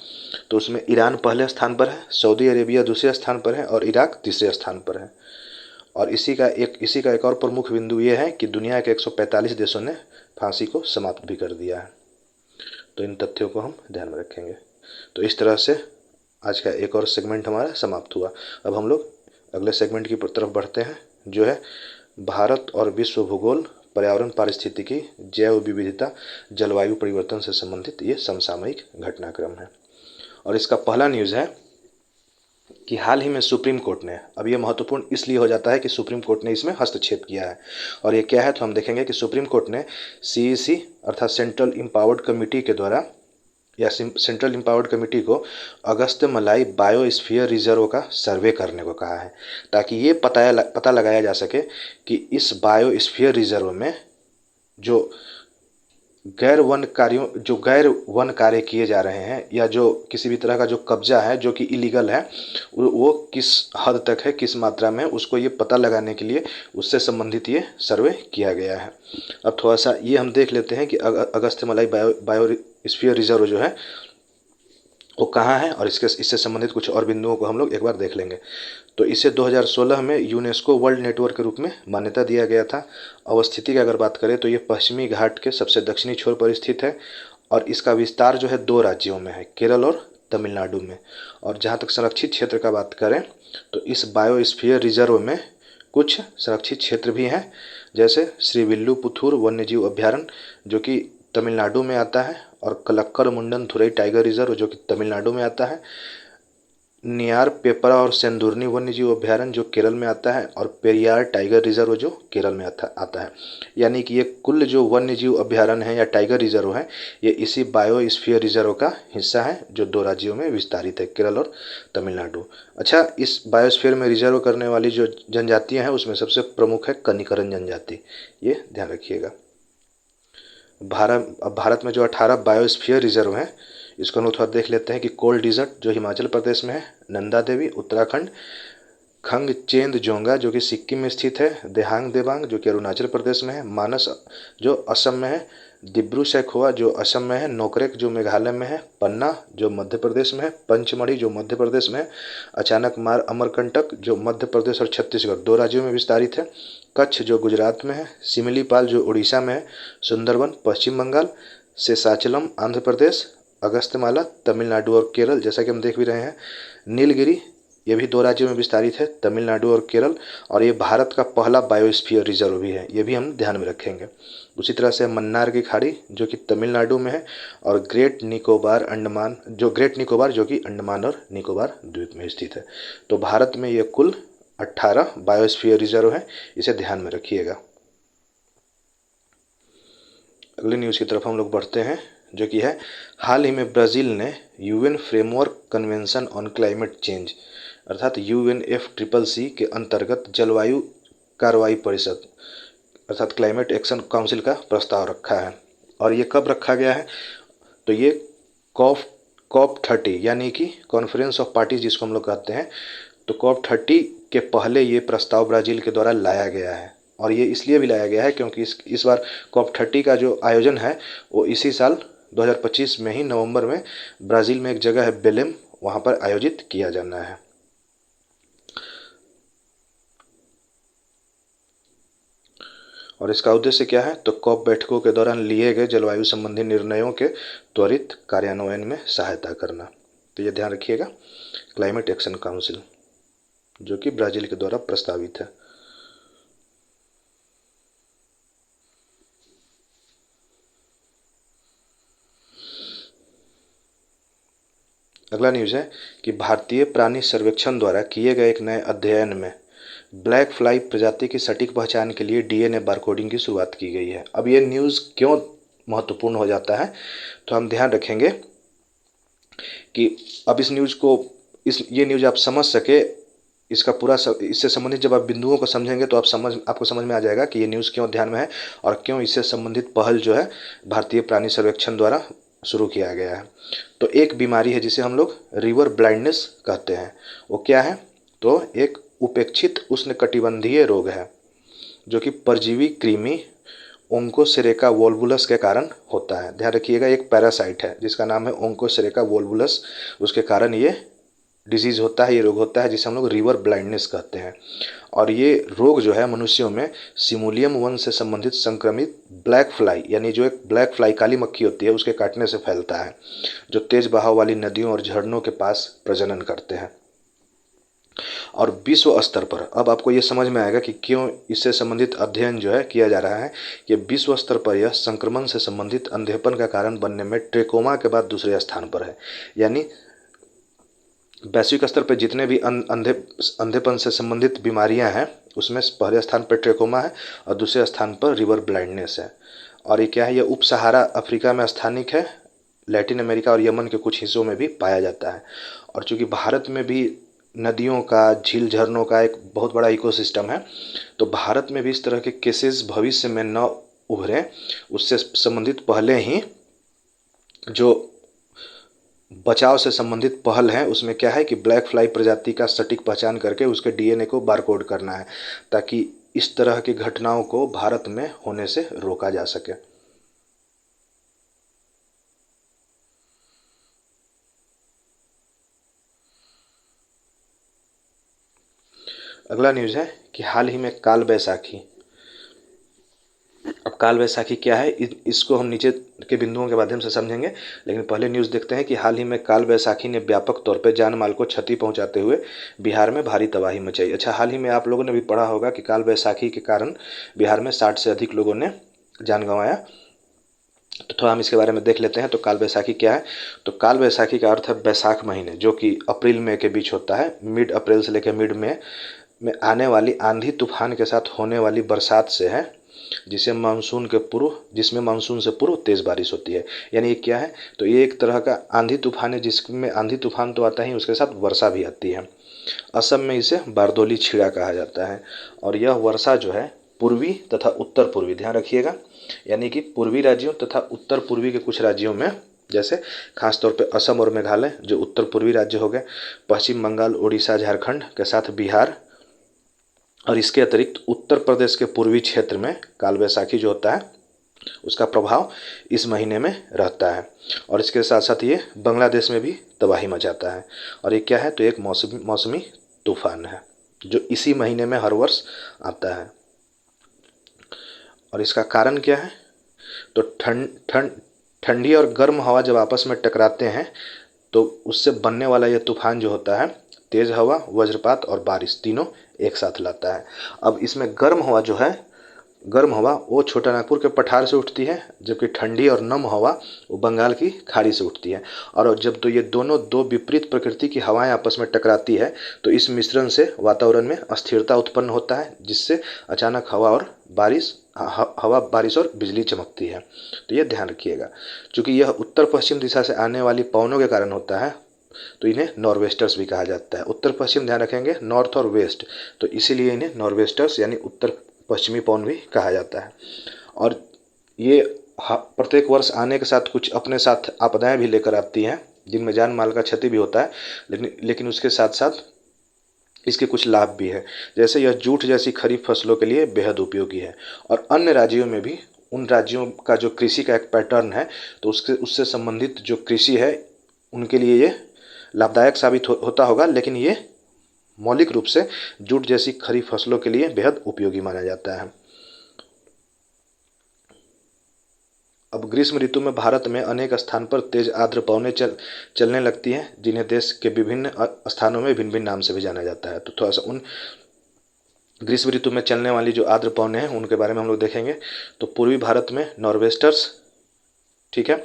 तो उसमें ईरान पहले स्थान पर है, सऊदी अरेबिया दूसरे स्थान पर है और इराक तीसरे स्थान पर है। और इसी का एक और प्रमुख बिंदु ये है कि दुनिया के 145 देशों ने फांसी को समाप्त भी कर दिया है। तो इन तथ्यों को हम ध्यान में रखेंगे। तो इस तरह से आज का एक और सेगमेंट हमारा समाप्त हुआ। अब हम लोग अगले सेगमेंट की तरफ बढ़ते हैं, जो है भारत और विश्व भूगोल, पर्यावरण, पारिस्थितिकी, जैव विविधता, जलवायु परिवर्तन से संबंधित ये समसामयिक घटनाक्रम है। और इसका पहला न्यूज़ है कि हाल ही में सुप्रीम कोर्ट ने, अब ये महत्वपूर्ण इसलिए हो जाता है कि सुप्रीम कोर्ट ने इसमें हस्तक्षेप किया है। और ये क्या है, तो हम देखेंगे कि सुप्रीम कोर्ट ने CEC अर्थात सेंट्रल एम्पावर्ड कमेटी के द्वारा या सेंट्रल एम्पावर्ड कमेटी को अगस्त्यमलाई बायोस्फीयर रिजर्व का सर्वे करने को कहा है, ताकि ये पता लगाया जा सके कि इस बायोस्फीयर रिजर्व में जो गैर वन कार्य किए जा रहे हैं या जो किसी भी तरह का जो कब्जा है जो कि इलीगल है, वो किस हद तक है, किस मात्रा में, उसको ये पता लगाने के लिए उससे संबंधित ये सर्वे किया गया है। अब थोड़ा सा ये हम देख लेते हैं कि अगस्त्यमलाई बायोस्फीयर रिजर्व जो है वो कहाँ है, और इससे संबंधित कुछ और बिंदुओं को हम लोग एक बार देख लेंगे। तो इसे 2016 में यूनेस्को वर्ल्ड नेटवर्क के रूप में मान्यता दिया गया था। अवस्थिति की अगर बात करें तो ये पश्चिमी घाट के सबसे दक्षिणी छोर पर स्थित है और इसका विस्तार जो है 2 राज्यों में है, केरल और तमिलनाडु में। और जहाँ तक संरक्षित क्षेत्र का बात करें तो इस बायोस्फीयर रिजर्व में कुछ संरक्षित क्षेत्र भी हैं, जैसे श्रीविल्लुपुथुर वन्यजीव अभ्यारण्य जो कि तमिलनाडु में आता है, और कलक्कर मुंडन थुरई टाइगर रिजर्व जो कि तमिलनाडु में आता है, नियार पेपरा और सेंदुरनी वन्यजीव अभ्यारण्य जो केरल में आता है, और पेरियार टाइगर रिजर्व जो केरल में आता है। यानी कि ये कुल जो वन्यजीव अभ्यारण्य है या टाइगर रिजर्व है, ये इसी बायोस्फीयर रिजर्व का हिस्सा है जो 2 राज्यों में विस्तारित है, केरल और तमिलनाडु। अच्छा, इस बायोस्फीयर में रिजर्व करने वाली जो जनजातियाँ हैं उसमें सबसे प्रमुख है कनिकरन जनजाति, ये ध्यान रखिएगा। भारत में जो 18 बायोस्फीयर रिजर्व हैं, इसको हम लोग थोड़ा देख लेते हैं कि कोल डिजर्ट जो हिमाचल प्रदेश में है, नंदा देवी उत्तराखंड, खंगचेंदजोंगा जो कि सिक्किम में स्थित है, देहांग देबांग जो कि अरुणाचल प्रदेश में है, मानस जो असम में है, दिब्रू सैखोवा जो असम में है, नोकरेक जो मेघालय में है, पन्ना जो मध्य प्रदेश में है, पंचमढ़ी जो मध्य प्रदेश में है, अचानक मार अमरकंटक जो मध्य प्रदेश और छत्तीसगढ़ 2 राज्यों में विस्तारित है, कच्छ जो गुजरात में है, सिमलीपाल जो उड़ीसा में है, सुंदरवन पश्चिम बंगाल, शेषाचलम आंध्र प्रदेश, अगस्त्यमाला तमिलनाडु और केरल जैसा कि हम देख भी रहे हैं, नीलगिरी ये भी 2 राज्यों में विस्तारित है, तमिलनाडु और केरल, और ये भारत का पहला बायोस्फीयर रिजर्व भी है, ये भी हम ध्यान में रखेंगे। उसी तरह से मन्नार की खाड़ी जो कि तमिलनाडु में है, और ग्रेट निकोबार जो कि अंडमान और निकोबार द्वीप में स्थित है। तो भारत में ये कुल 18 बायोस्फीयर रिजर्व है, इसे ध्यान में रखिएगा। अगले न्यूज़ की तरफ हम लोग बढ़ते हैं, जो कि है हाल ही में ब्राज़ील ने UN framework convention on climate change अर्थात UNFCCC के अंतर्गत जलवायु कार्रवाई परिषद अर्थात क्लाइमेट एक्शन काउंसिल का प्रस्ताव रखा है। और ये कब रखा गया है, तो ये COP30 यानी कि कॉन्फ्रेंस ऑफ पार्टीज जिसको हम लोग कहते हैं, तो COP30 के पहले ये प्रस्ताव ब्राज़ील के द्वारा लाया गया है। और ये इसलिए भी लाया गया है क्योंकि इस बार COP30 का जो आयोजन है वो इसी साल 2025 में ही नवंबर में ब्राज़ील में एक जगह है बेलेम, वहाँ पर आयोजित किया जाना है। और इसका उद्देश्य क्या है, तो COP बैठकों के दौरान लिए गए जलवायु संबंधी निर्णयों के त्वरित कार्यान्वयन में सहायता करना। तो ये ध्यान रखिएगा, क्लाइमेट एक्शन काउंसिल जो कि ब्राज़ील के द्वारा प्रस्तावित है। अगला न्यूज़ है कि भारतीय प्राणी सर्वेक्षण द्वारा किए गए एक नए अध्ययन में ब्लैक फ्लाई प्रजाति की सटीक पहचान के लिए DNA बारकोडिंग की शुरुआत की गई है। अब ये न्यूज़ क्यों महत्वपूर्ण हो जाता है, तो हम ध्यान रखेंगे कि अब ये न्यूज़ आप समझ सके, इसका पूरा इससे संबंधित जब आप बिंदुओं को समझेंगे तो आपको समझ में आ जाएगा कि ये न्यूज़ क्यों ध्यान में है और क्यों इससे संबंधित पहल जो है भारतीय प्राणी सर्वेक्षण द्वारा शुरू किया गया है। तो एक बीमारी है जिसे हम लोग रिवर ब्लाइंडनेस कहते हैं। वो क्या है? तो एक उपेक्षित उष्णकटिबंधीय रोग है जो कि परजीवी कृमि ओंकोसेरेका वोल्वुलस के कारण होता है। ध्यान रखिएगा, एक पैरासाइट है जिसका नाम है ओंकोसेरेका वोल्वुलस, उसके कारण ये डिजीज होता है, ये रोग होता है जिसे हम लोग रिवर ब्लाइंडनेस कहते हैं। और ये रोग जो है मनुष्यों में सिमुलियम वंश से संबंधित संक्रमित ब्लैक फ्लाई, यानी जो एक ब्लैक फ्लाई काली मक्खी होती है उसके काटने से फैलता है, जो तेज बहाव वाली नदियों और झरनों के पास प्रजनन करते हैं। और विश्व स्तर पर अब आपको ये समझ में आएगा कि क्यों इससे संबंधित अध्ययन जो है किया जा रहा है कि विश्व स्तर पर यह संक्रमण से संबंधित अंधेपन का कारण बनने में ट्रेकोमा के बाद दूसरे स्थान पर है। यानी वैश्विक स्तर पर जितने भी अंधेपन से संबंधित बीमारियां हैं उसमें पहले स्थान पर ट्रेकोमा है और दूसरे स्थान पर रिवर ब्लाइंडनेस है। और ये क्या है? ये उप सहारा अफ्रीका में स्थानिक है, लैटिन अमेरिका और यमन के कुछ हिस्सों में भी पाया जाता है। और चूंकि भारत में भी नदियों का, झील झरनों का एक बहुत बड़ा इकोसिस्टम है, तो भारत में भी इस तरह के केसेस भविष्य में न उभरें उससे संबंधित पहले ही जो बचाव से संबंधित पहल है उसमें क्या है कि ब्लैक फ्लाई प्रजाति का सटीक पहचान करके उसके डीएनए को बारकोड करना है ताकि इस तरह की घटनाओं को भारत में होने से रोका जा सके। अगला न्यूज़ है कि हाल ही में काल बैसाखी। अब काल बैसाखी क्या है इसको हम नीचे के बिंदुओं के माध्यम से समझेंगे, लेकिन पहले न्यूज़ देखते हैं कि हाल ही में काल बैसाखी ने व्यापक तौर पर जान माल को क्षति पहुंचाते हुए बिहार में भारी तबाही मचाई। अच्छा, हाल ही में आप लोगों ने भी पढ़ा होगा कि काल बैसाखी के कारण बिहार में 60 से अधिक लोगों ने जान गंवाया। तो थोड़ा हम इसके बारे में देख लेते हैं। तो काल बैसाखी क्या है? तो काल बैसाखी का अर्थ है बैसाख महीने, जो कि अप्रैल मई के बीच होता है। मिड अप्रैल से लेकर मिड में आने वाली आंधी तूफान के साथ होने वाली बरसात से है, जिसमें मानसून से पूर्व तेज बारिश होती है। यानी ये क्या है? तो ये एक तरह का आंधी तूफान है जिसमें आंधी तूफान तो आता ही, उसके साथ वर्षा भी आती है। असम में इसे बारदोली छीड़ा कहा जाता है। और यह वर्षा जो है पूर्वी तथा उत्तर पूर्वी, ध्यान रखिएगा, यानी कि पूर्वी राज्यों तथा उत्तर पूर्वी के कुछ राज्यों में, जैसे खासतौर पे असम और मेघालय जो उत्तर पूर्वी राज्य हो गए, पश्चिम बंगाल, उड़ीसा, झारखंड के साथ बिहार, और इसके अतिरिक्त उत्तर प्रदेश के पूर्वी क्षेत्र में काल बैसाखी जो होता है उसका प्रभाव इस महीने में रहता है। और इसके साथ साथ ये बांग्लादेश में भी तबाही मचाता है। और ये क्या है? तो एक मौसमी तूफान है जो इसी महीने में हर वर्ष आता है। और इसका कारण क्या है? तो ठंडी और गर्म हवा जब आपस में टकराते हैं तो उससे बनने वाला यह तूफान जो होता है तेज हवा, वज्रपात और बारिश तीनों एक साथ लाता है। अब इसमें गर्म हवा वो छोटा नागपुर के पठार से उठती है, जबकि ठंडी और नम हवा वो बंगाल की खाड़ी से उठती है। और जब तो ये दो विपरीत प्रकृति की हवाएं आपस में टकराती है तो इस मिश्रण से वातावरण में अस्थिरता उत्पन्न होता है, जिससे अचानक हवा, बारिश और बिजली चमकती है। तो ये ध्यान रखिएगा, क्योंकि यह उत्तर पश्चिम दिशा से आने वाली पवनों के कारण होता है, तो इन्हें नॉर्वेस्टर्स भी कहा जाता है। उत्तर पश्चिम ध्यान रखेंगे, नॉर्थ और वेस्ट, तो इसीलिए इन्हें नॉर्वेस्टर्स यानी उत्तर पश्चिमी पवन भी कहा जाता है। और ये प्रत्येक वर्ष आने के साथ कुछ अपने साथ आपदाएं भी लेकर आती हैं, जिनमें जान माल का क्षति भी होता है, लेकिन उसके साथ साथ इसके कुछ लाभ भी है। जैसे यह जूट जैसी खरीफ फसलों के लिए बेहद उपयोगी है। और अन्य राज्यों में भी, उन राज्यों का जो कृषि का एक पैटर्न है, तो उससे संबंधित जो कृषि है उनके लिए ये लाभदायक साबित होता होगा, लेकिन ये मौलिक रूप से जूट जैसी खरीफ फसलों के लिए बेहद उपयोगी माना जाता है। अब ग्रीष्म ऋतु में भारत में अनेक स्थान पर तेज आर्द्र पवनें चलने लगती हैं, जिन्हें देश के विभिन्न स्थानों में भिन्न भिन्न नाम से भी जाना जाता है। तो थोड़ा सा उन ग्रीष्म ऋतु में चलने वाली जो आर्द्र पवनें हैं उनके बारे में हम लोग देखेंगे। तो पूर्वी भारत में नॉर्वेस्टर्स, ठीक है,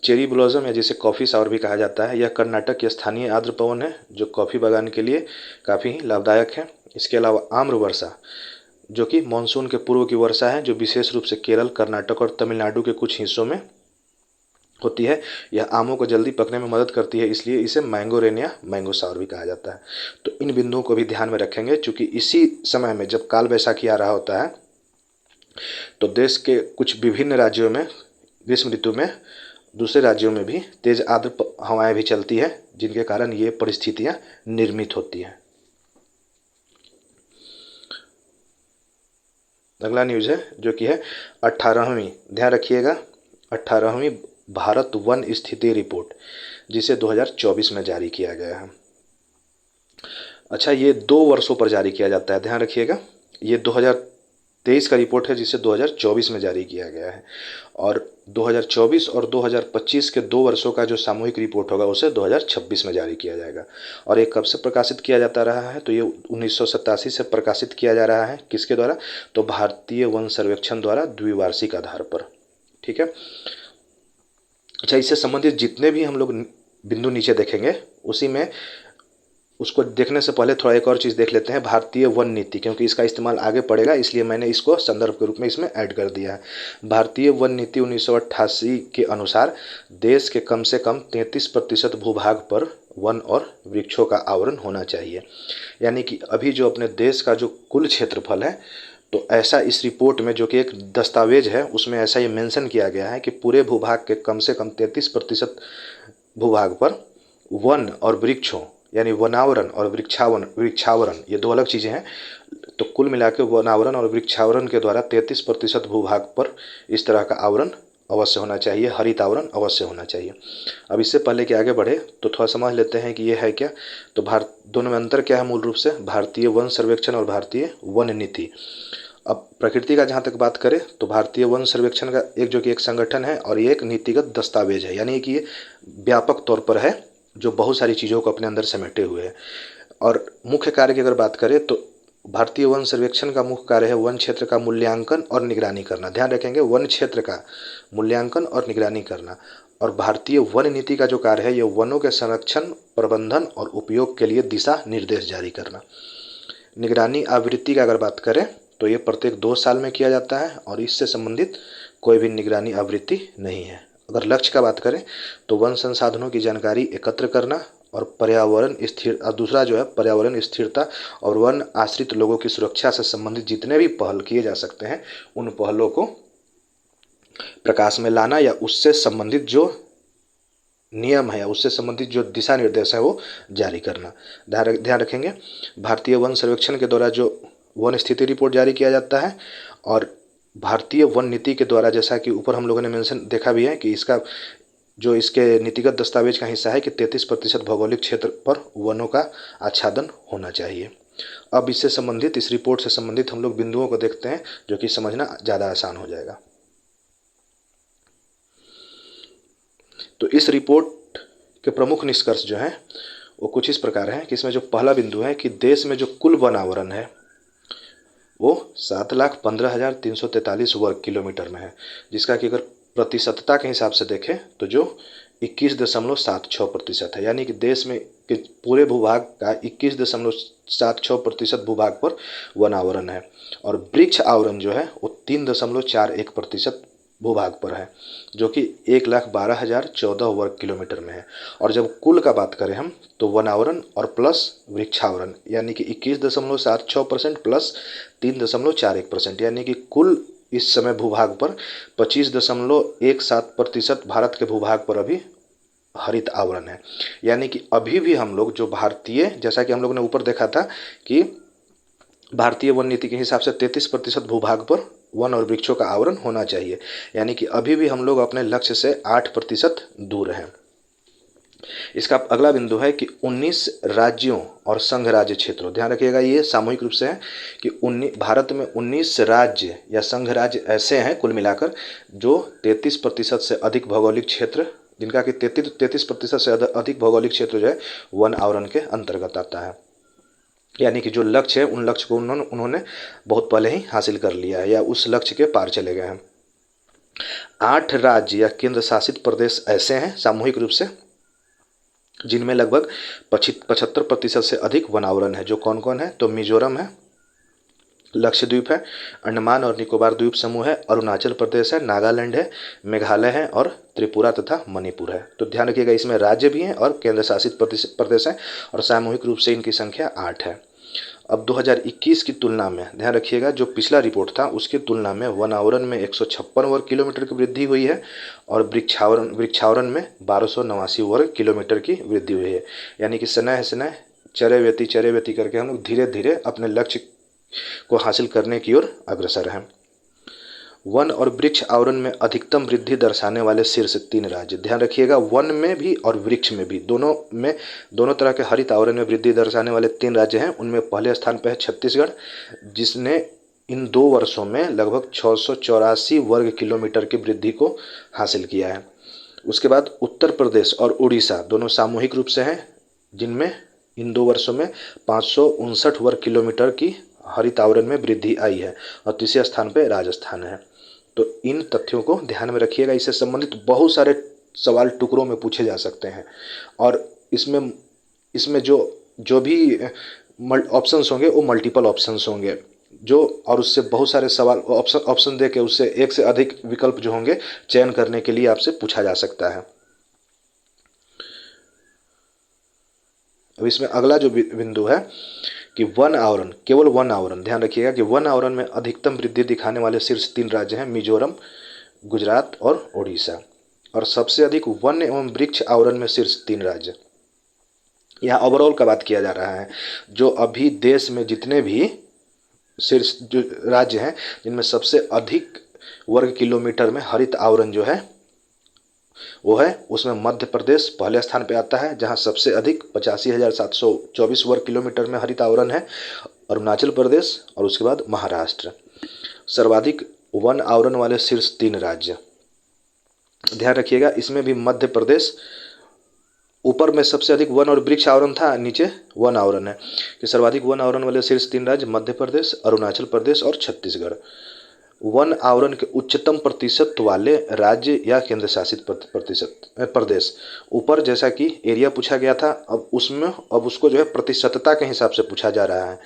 चेरी ब्लॉसम या जिसे कॉफ़ी शावर भी कहा जाता है, यह कर्नाटक की स्थानीय आर्द्र पवन है जो कॉफ़ी बागान के लिए काफ़ी लाभदायक है। इसके अलावा आम्र वर्षा, जो कि मानसून के पूर्व की वर्षा है, जो विशेष रूप से केरल, कर्नाटक और तमिलनाडु के कुछ हिस्सों में होती है। यह आमों को जल्दी पकने में मदद करती है, इसलिए इसे मैंगो रेन या मैंगो सावर भी कहा जाता है। तो इन बिंदुओं को भी ध्यान में रखेंगे, क्योंकि इसी समय में जब काल वैसाखी आ रहा होता है तो देश के कुछ विभिन्न राज्यों में ग्रीष्म ऋतु में दूसरे राज्यों में भी तेज आर्द्र हवाएं भी चलती है, जिनके कारण ये परिस्थितियां निर्मित होती हैं। अगला न्यूज़ है जो कि है 18वीं, ध्यान रखिएगा, 18वीं भारत वन स्थिति रिपोर्ट, जिसे 2024 में जारी किया गया है। अच्छा, ये 2 वर्षों पर जारी किया जाता है, ध्यान रखिएगा। ये 2023 का रिपोर्ट है जिसे 2024 में जारी किया गया है, और 2024 और 2025 के 2 वर्षों का जो सामूहिक रिपोर्ट होगा उसे 2026 में जारी किया जाएगा। और ये कब से प्रकाशित किया जाता रहा है, तो ये 1987 से प्रकाशित किया जा रहा है। किसके द्वारा, तो भारतीय वन सर्वेक्षण द्वारा द्विवार्षिक आधार पर। ठीक है। अच्छा, इससे संबंधित जितने भी हम लोग बिंदु नीचे देखेंगे उसी में उसको देखने से पहले थोड़ा एक और चीज़ देख लेते हैं, भारतीय वन नीति, क्योंकि इसका इस्तेमाल आगे पड़ेगा, इसलिए मैंने इसको संदर्भ के रूप में इसमें ऐड कर दिया है। भारतीय वन नीति 1988 के अनुसार देश के कम से कम 33% भूभाग पर वन और वृक्षों का आवरण होना चाहिए। यानी कि अभी जो अपने देश का जो कुल क्षेत्रफल है, तो ऐसा इस रिपोर्ट में, जो कि एक दस्तावेज है, उसमें ऐसा ये मेंशन किया गया है कि पूरे भूभाग के कम से कम 33% भूभाग पर वन और वृक्षों, यानी वनावरण और वृक्षावरण ये दो अलग चीज़ें हैं। तो कुल मिला के वनावरण और वृक्षावरण के द्वारा 33% भूभाग पर इस तरह का आवरण अवश्य होना चाहिए, हरित आवरण अवश्य होना चाहिए। अब इससे पहले कि आगे बढ़े तो थोड़ा समझ लेते हैं कि ये है क्या। तो भारत दोनों में अंतर क्या है मूल रूप से, भारतीय वन सर्वेक्षण और भारतीय वन नीति। अब प्रकृति का जहाँ तक बात करें तो भारतीय वन सर्वेक्षण का एक जो कि एक संगठन है और ये एक नीतिगत दस्तावेज है, यानी कि ये व्यापक तौर पर है जो बहुत सारी चीज़ों को अपने अंदर समेटे हुए है। और मुख्य कार्य की अगर बात करें तो भारतीय वन सर्वेक्षण का मुख्य कार्य है वन क्षेत्र का मूल्यांकन और निगरानी करना। ध्यान रखेंगे, वन क्षेत्र का मूल्यांकन और निगरानी करना। और भारतीय वन नीति का जो कार्य है ये वनों के संरक्षण, प्रबंधन और उपयोग के लिए दिशा निर्देश जारी करना। निगरानी आवृत्ति का अगर बात करें तो ये प्रत्येक 2 साल में किया जाता है और इससे संबंधित कोई भी निगरानी आवृत्ति नहीं है। अगर लक्ष्य का बात करें तो वन संसाधनों की जानकारी एकत्र करना और पर्यावरण स्थिर, दूसरा जो है पर्यावरण स्थिरता और वन आश्रित लोगों की सुरक्षा से संबंधित जितने भी पहल किए जा सकते हैं उन पहलों को प्रकाश में लाना या उससे संबंधित जो नियम है, उससे संबंधित जो दिशा निर्देश है वो जारी करना। ध्यान रखेंगे, भारतीय वन सर्वेक्षण के द्वारा जो वन स्थिति रिपोर्ट जारी किया जाता है और भारतीय वन नीति के द्वारा, जैसा कि ऊपर हम लोगों ने मेंशन देखा भी है कि इसका जो इसके नीतिगत दस्तावेज का हिस्सा है कि 33% भौगोलिक क्षेत्र पर वनों का आच्छादन होना चाहिए। अब इससे संबंधित, इस रिपोर्ट से संबंधित हम लोग बिंदुओं को देखते हैं जो कि समझना ज़्यादा आसान हो जाएगा। तो इस रिपोर्ट के प्रमुख निष्कर्ष जो हैं वो कुछ इस प्रकार हैं कि इसमें जो पहला बिंदु है कि देश में जो कुल वनावरण है वो 7,15,343 वर्ग किलोमीटर में है, जिसका कि अगर प्रतिशतता के हिसाब से देखें तो जो 21.76% है। यानी कि देश में के पूरे भूभाग का 21.76% भूभाग पर वनावरण है और वृक्ष आवरण जो है वो 3.41% भूभाग पर है, जो कि 1,12,014 वर्ग किलोमीटर में है। और जब कुल का बात करें हम तो वनावरण और प्लस वृक्षावरण यानी कि 21.76% प्लस 3.41%, यानी कि कुल इस समय भूभाग पर 25.17% भारत के भूभाग पर अभी हरित आवरण है। यानी कि अभी भी हम लोग जो भारतीय, जैसा कि हम लोग ने ऊपर देखा था कि भारतीय वन नीति के हिसाब से 33% भूभाग पर वन और वृक्षों का आवरण होना चाहिए, यानी कि अभी भी हम लोग अपने लक्ष्य से 8% दूर हैं। इसका अगला बिंदु है कि 19 राज्यों और संघ राज्य क्षेत्रों, ध्यान रखिएगा ये सामूहिक रूप से है कि भारत में 19 राज्य या संघ राज्य ऐसे हैं कुल मिलाकर जो 33% से अधिक भौगोलिक क्षेत्र, जिनका कि 33% से अधिक भौगोलिक क्षेत्र जो है वन आवरण के अंतर्गत आता है। यानी कि जो लक्ष्य है उन लक्ष्य को उन्होंने बहुत पहले ही हासिल कर लिया है या उस लक्ष्य के पार चले गए हैं। 8 राज्य या केंद्र शासित प्रदेश ऐसे हैं सामूहिक रूप से जिनमें लगभग 75% से अधिक वनावरण है। जो कौन कौन है, तो मिजोरम है, लक्षद्वीप है, अंडमान और निकोबार द्वीप समूह है, अरुणाचल प्रदेश है, नागालैंड है, मेघालय है और त्रिपुरा तथा मणिपुर है। तो ध्यान रखिएगा, इसमें राज्य भी हैं और केंद्र शासित प्रदेश हैं और सामूहिक रूप से इनकी संख्या 8 है। अब 2021 की तुलना में ध्यान रखिएगा, जो पिछला रिपोर्ट था उसकी तुलना में वन आवरण में 156 वर्ग किलोमीटर की वृद्धि हुई है और वृक्षावरण में 1289 वर्ग किलोमीटर की वृद्धि हुई है। यानी कि शनैः शनैः चरय व्यती करके हम लोग धीरे धीरे अपने लक्ष्य को हासिल करने की ओर अग्रसर हैं। वन और वृक्ष आवरण में अधिकतम वृद्धि दर्शाने वाले शीर्ष 3 राज्य, ध्यान रखिएगा, वन में भी और वृक्ष में भी, दोनों तरह के हरित आवरण में वृद्धि दर्शाने वाले 3 राज्य हैं। उनमें पहले स्थान पर है छत्तीसगढ़, जिसने इन 2 वर्षों में लगभग 684 वर्ग किलोमीटर की वृद्धि को हासिल किया है। उसके बाद उत्तर प्रदेश और उड़ीसा दोनों सामूहिक रूप से हैं, जिनमें इन 2 वर्षों में 559 वर्ग किलोमीटर की हरित आवरण में वृद्धि आई है और तीसरे स्थान पर राजस्थान है। तो इन तथ्यों को ध्यान में रखिएगा। इससे संबंधित बहुत सारे सवाल टुकड़ों में पूछे जा सकते हैं और इसमें जो भी ऑप्शंस होंगे वो मल्टीपल ऑप्शंस होंगे, जो और उससे बहुत सारे सवाल ऑप्शन दे के उससे एक से अधिक विकल्प जो होंगे चयन करने के लिए आपसे पूछा जा सकता है। अब इसमें अगला जो बिंदु है कि वन आवरण, केवल वन आवरण, ध्यान रखिएगा कि वन आवरण में अधिकतम वृद्धि दिखाने वाले शीर्ष 3 राज्य हैं मिजोरम, गुजरात और ओडिशा। और सबसे अधिक वन एवं वृक्ष आवरण में शीर्ष 3 राज्य, यहाँ ओवरऑल का बात किया जा रहा है। जो अभी देश में जितने भी शीर्ष जो राज्य हैं जिनमें सबसे अधिक वर्ग किलोमीटर में हरित आवरण जो है वो है, उसमें मध्य प्रदेश पहले स्थान पे आता है, जहां सबसे अधिक 85,724 वर्ग किलोमीटर में हरित आवरण है। अरुणाचल प्रदेश और उसके बाद महाराष्ट्र। सर्वाधिक वन आवरण वाले शीर्ष 3 राज्य, ध्यान रखिएगा, इसमें भी मध्य प्रदेश ऊपर में सबसे अधिक वन और वृक्ष आवरण था, नीचे वन आवरण है कि सर्वाधिक वन आवरण वाले शीर्ष 3 राज्य मध्य प्रदेश, अरुणाचल प्रदेश और छत्तीसगढ़। वन आवरण के उच्चतम प्रतिशत वाले राज्य या केंद्र शासित प्रदेश, ऊपर जैसा कि एरिया पूछा गया था, अब उसको जो है प्रतिशतता के हिसाब से पूछा जा रहा है।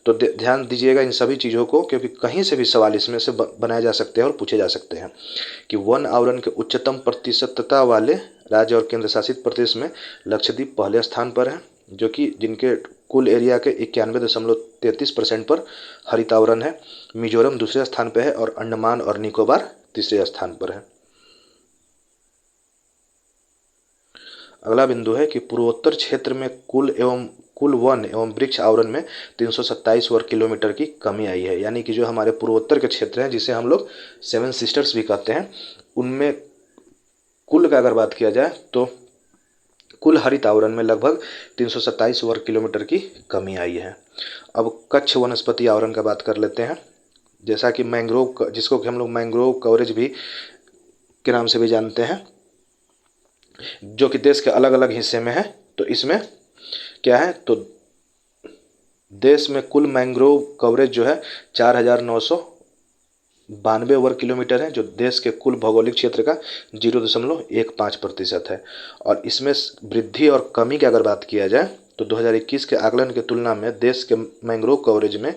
तो ध्यान दीजिएगा इन सभी चीज़ों को, क्योंकि कहीं से भी सवाल इसमें से बनाए जा सकते हैं और पूछे जा सकते हैं कि वन आवरण के उच्चतम प्रतिशतता वाले राज्य और केंद्र शासित प्रदेश में लक्षद्वीप पहले स्थान पर है, जो कि जिनके कुल एरिया के 91.33% पर हरित आवरण है। मिजोरम दूसरे स्थान पर है और अंडमान और निकोबार तीसरे स्थान पर है। अगला बिंदु है कि पूर्वोत्तर क्षेत्र में कुल वन एवं वृक्ष आवरण में 327 वर्ग किलोमीटर की कमी आई है। यानी कि जो हमारे पूर्वोत्तर के क्षेत्र हैं, जिसे हम लोग 7 सिस्टर्स भी कहते हैं, उनमें कुल का अगर बात किया जाए तो कुल हरित आवरण में लगभग 327 वर्ग किलोमीटर की कमी आई है। अब कच्छ वनस्पति आवरण का बात कर लेते हैं, जैसा कि मैंग्रोव, जिसको कि हम लोग मैंग्रोव कवरेज भी के नाम से भी जानते हैं, जो कि देश के अलग अलग हिस्से में है। तो इसमें क्या है, तो देश में कुल मैंग्रोव कवरेज जो है 4,992 वर्ग किलोमीटर है, जो देश के कुल भौगोलिक क्षेत्र का 0.15% है। और इसमें वृद्धि और कमी की अगर बात किया जाए तो 2021 के आकलन की तुलना में देश के मैंग्रोव कवरेज में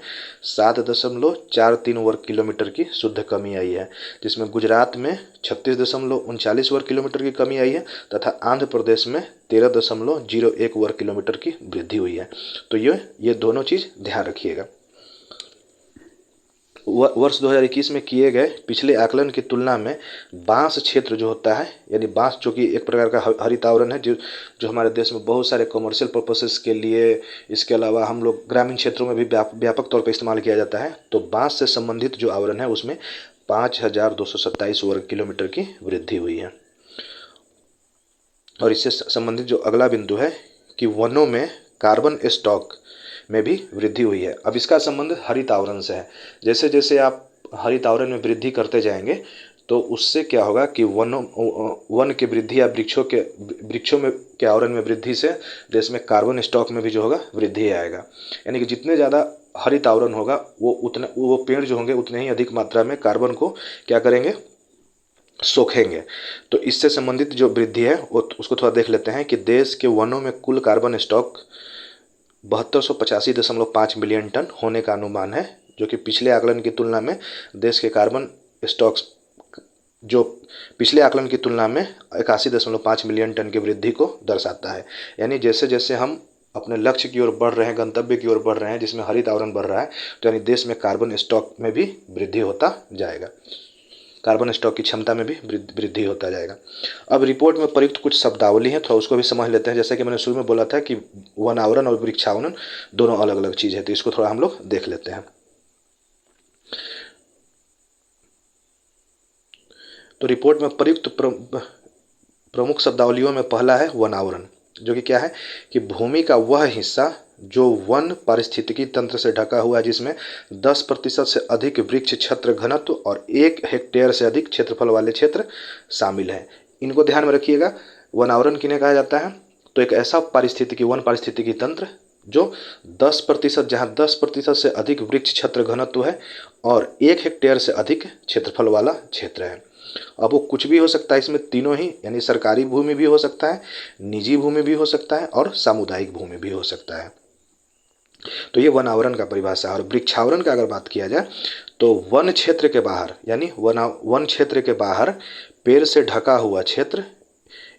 7.43 वर्ग किलोमीटर की शुद्ध कमी आई है, जिसमें गुजरात में 36.39 वर्ग किलोमीटर की कमी आई है तथा आंध्र प्रदेश में 13.01 वर्ग किलोमीटर की वृद्धि हुई है। तो ये दोनों चीज़ ध्यान रखिएगा। वर्ष 2021 में किए गए पिछले आकलन की तुलना में बांस क्षेत्र जो होता है, यानी बांस जो कि एक प्रकार का हरित आवरण है, जो हमारे देश में बहुत सारे कमर्शियल पर्पसेस के लिए, इसके अलावा हम लोग ग्रामीण क्षेत्रों में भी व्यापक तौर पर इस्तेमाल किया जाता है। तो बांस से संबंधित जो आवरण है उसमें 5,227 वर्ग किलोमीटर की वृद्धि हुई है। और इससे संबंधित जो अगला बिंदु है कि वनों में कार्बन स्टॉक में भी वृद्धि हुई है। अब इसका संबंध हरित आवरण से है। जैसे जैसे आप हरित आवरण में वृद्धि करते जाएंगे तो उससे क्या होगा कि वन की वृद्धि या वृक्षों में के आवरण में वृद्धि से देश में कार्बन स्टॉक में भी जो होगा वृद्धि आएगा। यानी कि जितने ज़्यादा हरित आवरण होगा वो पेड़ जो होंगे उतने ही अधिक मात्रा में कार्बन को क्या करेंगे, सोखेंगे। तो इससे संबंधित जो वृद्धि है उसको थोड़ा देख लेते हैं कि देश के वनों में कुल कार्बन स्टॉक 7285.5 मिलियन टन होने का अनुमान है, जो कि पिछले आकलन की तुलना में देश के कार्बन स्टॉक्स जो पिछले आकलन की तुलना में 81.5 मिलियन टन की वृद्धि को दर्शाता है। यानी जैसे जैसे हम अपने लक्ष्य की ओर बढ़ रहे हैं, गंतव्य की ओर बढ़ रहे हैं, जिसमें हरित आवरण बढ़ रहा है, तो यानी देश में कार्बन स्टॉक में भी वृद्धि होता जाएगा, कार्बन स्टॉक की क्षमता में भी वृद्धि होता जाएगा। अब रिपोर्ट में प्रयुक्त कुछ शब्दावली है, थोड़ा उसको भी समझ लेते हैं। जैसे कि मैंने शुरू में बोला था कि वन आवरण और वृक्षावरण दोनों अलग अलग चीज़ है, तो इसको थोड़ा हम लोग देख लेते हैं। तो रिपोर्ट में प्रयुक्त प्रमुख शब्दावलियों में पहला है वन आवरण, जो कि क्या है कि भूमि का वह हिस्सा जो वन पारिस्थितिकी तंत्र से ढका हुआ है, जिसमें 10% से अधिक वृक्ष क्षेत्र घनत्व और 1 हेक्टेयर से अधिक क्षेत्रफल वाले क्षेत्र शामिल हैं। इनको ध्यान में रखिएगा। वन आवरण किन्हें कहा जाता है? तो एक ऐसा पारिस्थितिकी वन पारिस्थितिकी तंत्र जो 10%, जहाँ 10% से अधिक वृक्ष क्षेत्र घनत्व है और 1 हेक्टेयर से अधिक क्षेत्रफल वाला क्षेत्र है। अब वो कुछ भी हो सकता है इसमें, तीनों ही, यानी सरकारी भूमि भी हो सकता है, निजी भूमि भी हो सकता है और सामुदायिक भूमि भी हो सकता है। तो ये वन आवरण का परिभाषा है। और वृक्षावरण का अगर बात किया जाए तो वन क्षेत्र के बाहर, यानी वन क्षेत्र के बाहर पेड़ से ढका हुआ क्षेत्र,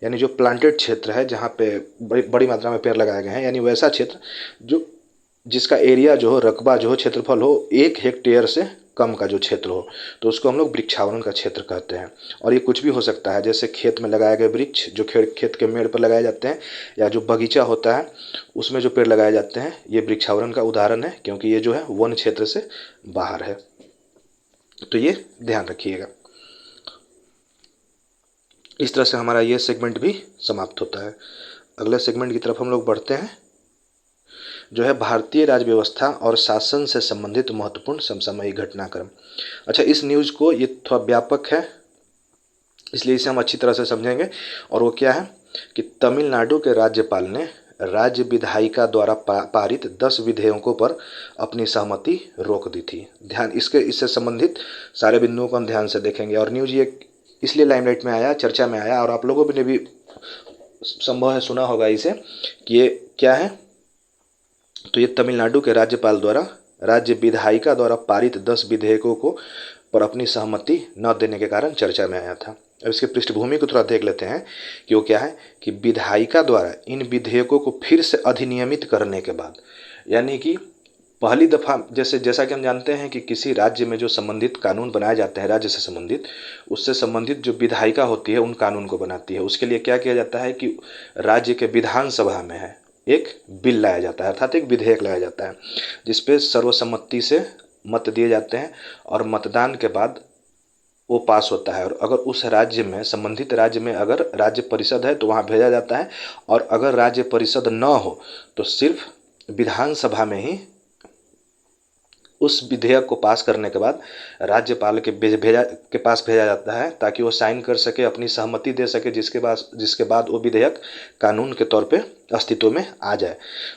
यानी जो प्लांटेड क्षेत्र है जहाँ पे बड़ी मात्रा में पेड़ लगाए गए हैं, यानी वैसा क्षेत्र जो जिसका एरिया जो हो, रकबा जो हो, क्षेत्रफल हो 1 हेक्टेयर से कम का जो क्षेत्र हो, तो उसको हम लोग वृक्षावरण का क्षेत्र कहते हैं। और ये कुछ भी हो सकता है, जैसे खेत में लगाए गए वृक्ष जो खेत के मेड़ पर लगाए जाते हैं, या जो बगीचा होता है उसमें जो पेड़ लगाए जाते हैं, ये वृक्षावरण का उदाहरण है, क्योंकि ये जो है वन क्षेत्र से बाहर है। तो ये ध्यान रखिएगा। इस तरह से हमारा ये सेगमेंट भी समाप्त होता है। अगले सेगमेंट की तरफ हम लोग बढ़ते हैं, जो है भारतीय राज्य व्यवस्था और शासन से संबंधित महत्वपूर्ण समसामयिक घटनाक्रम। अच्छा, इस न्यूज़ को, ये थोड़ा व्यापक है इसलिए इसे हम अच्छी तरह से समझेंगे। और वो क्या है कि तमिलनाडु के राज्यपाल ने राज्य विधायिका द्वारा पारित 10 विधेयकों पर अपनी सहमति रोक दी थी। ध्यान इससे संबंधित सारे बिंदुओं को हम ध्यान से देखेंगे। और न्यूज़ ये इसलिए लाइमलाइट में आया, चर्चा में आया, और आप लोगों ने भी संभव है सुना होगा इसे, कि ये क्या है। तो ये तमिलनाडु के राज्यपाल द्वारा राज्य विधायिका द्वारा पारित 10 विधेयकों को पर अपनी सहमति न देने के कारण चर्चा में आया था। अब इसके पृष्ठभूमि को थोड़ा देख लेते हैं कि वो क्या है कि विधायिका द्वारा इन विधेयकों को फिर से अधिनियमित करने के बाद, यानी कि पहली दफ़ा, जैसा कि हम जानते हैं कि किसी राज्य में जो संबंधित कानून बनाए जाते हैं, राज्य से संबंधित, उससे संबंधित जो विधायिका होती है उन कानून को बनाती है। उसके लिए क्या किया जाता है कि राज्य के विधानसभा में है एक बिल लाया जाता है, अर्थात एक विधेयक लाया जाता है, जिसपे सर्वसम्मति से मत दिए जाते हैं और मतदान के बाद वो पास होता है। और अगर उस राज्य में, संबंधित राज्य में अगर राज्य परिषद है तो वहाँ भेजा जाता है, और अगर राज्य परिषद न हो तो सिर्फ विधानसभा में ही उस विधेयक को पास करने के बाद राज्यपाल के पास भेजा जाता है, ताकि वो साइन कर सके, अपनी सहमति दे सके, जिसके बाद वो विधेयक कानून के तौर पे अस्तित्व में आ जाए।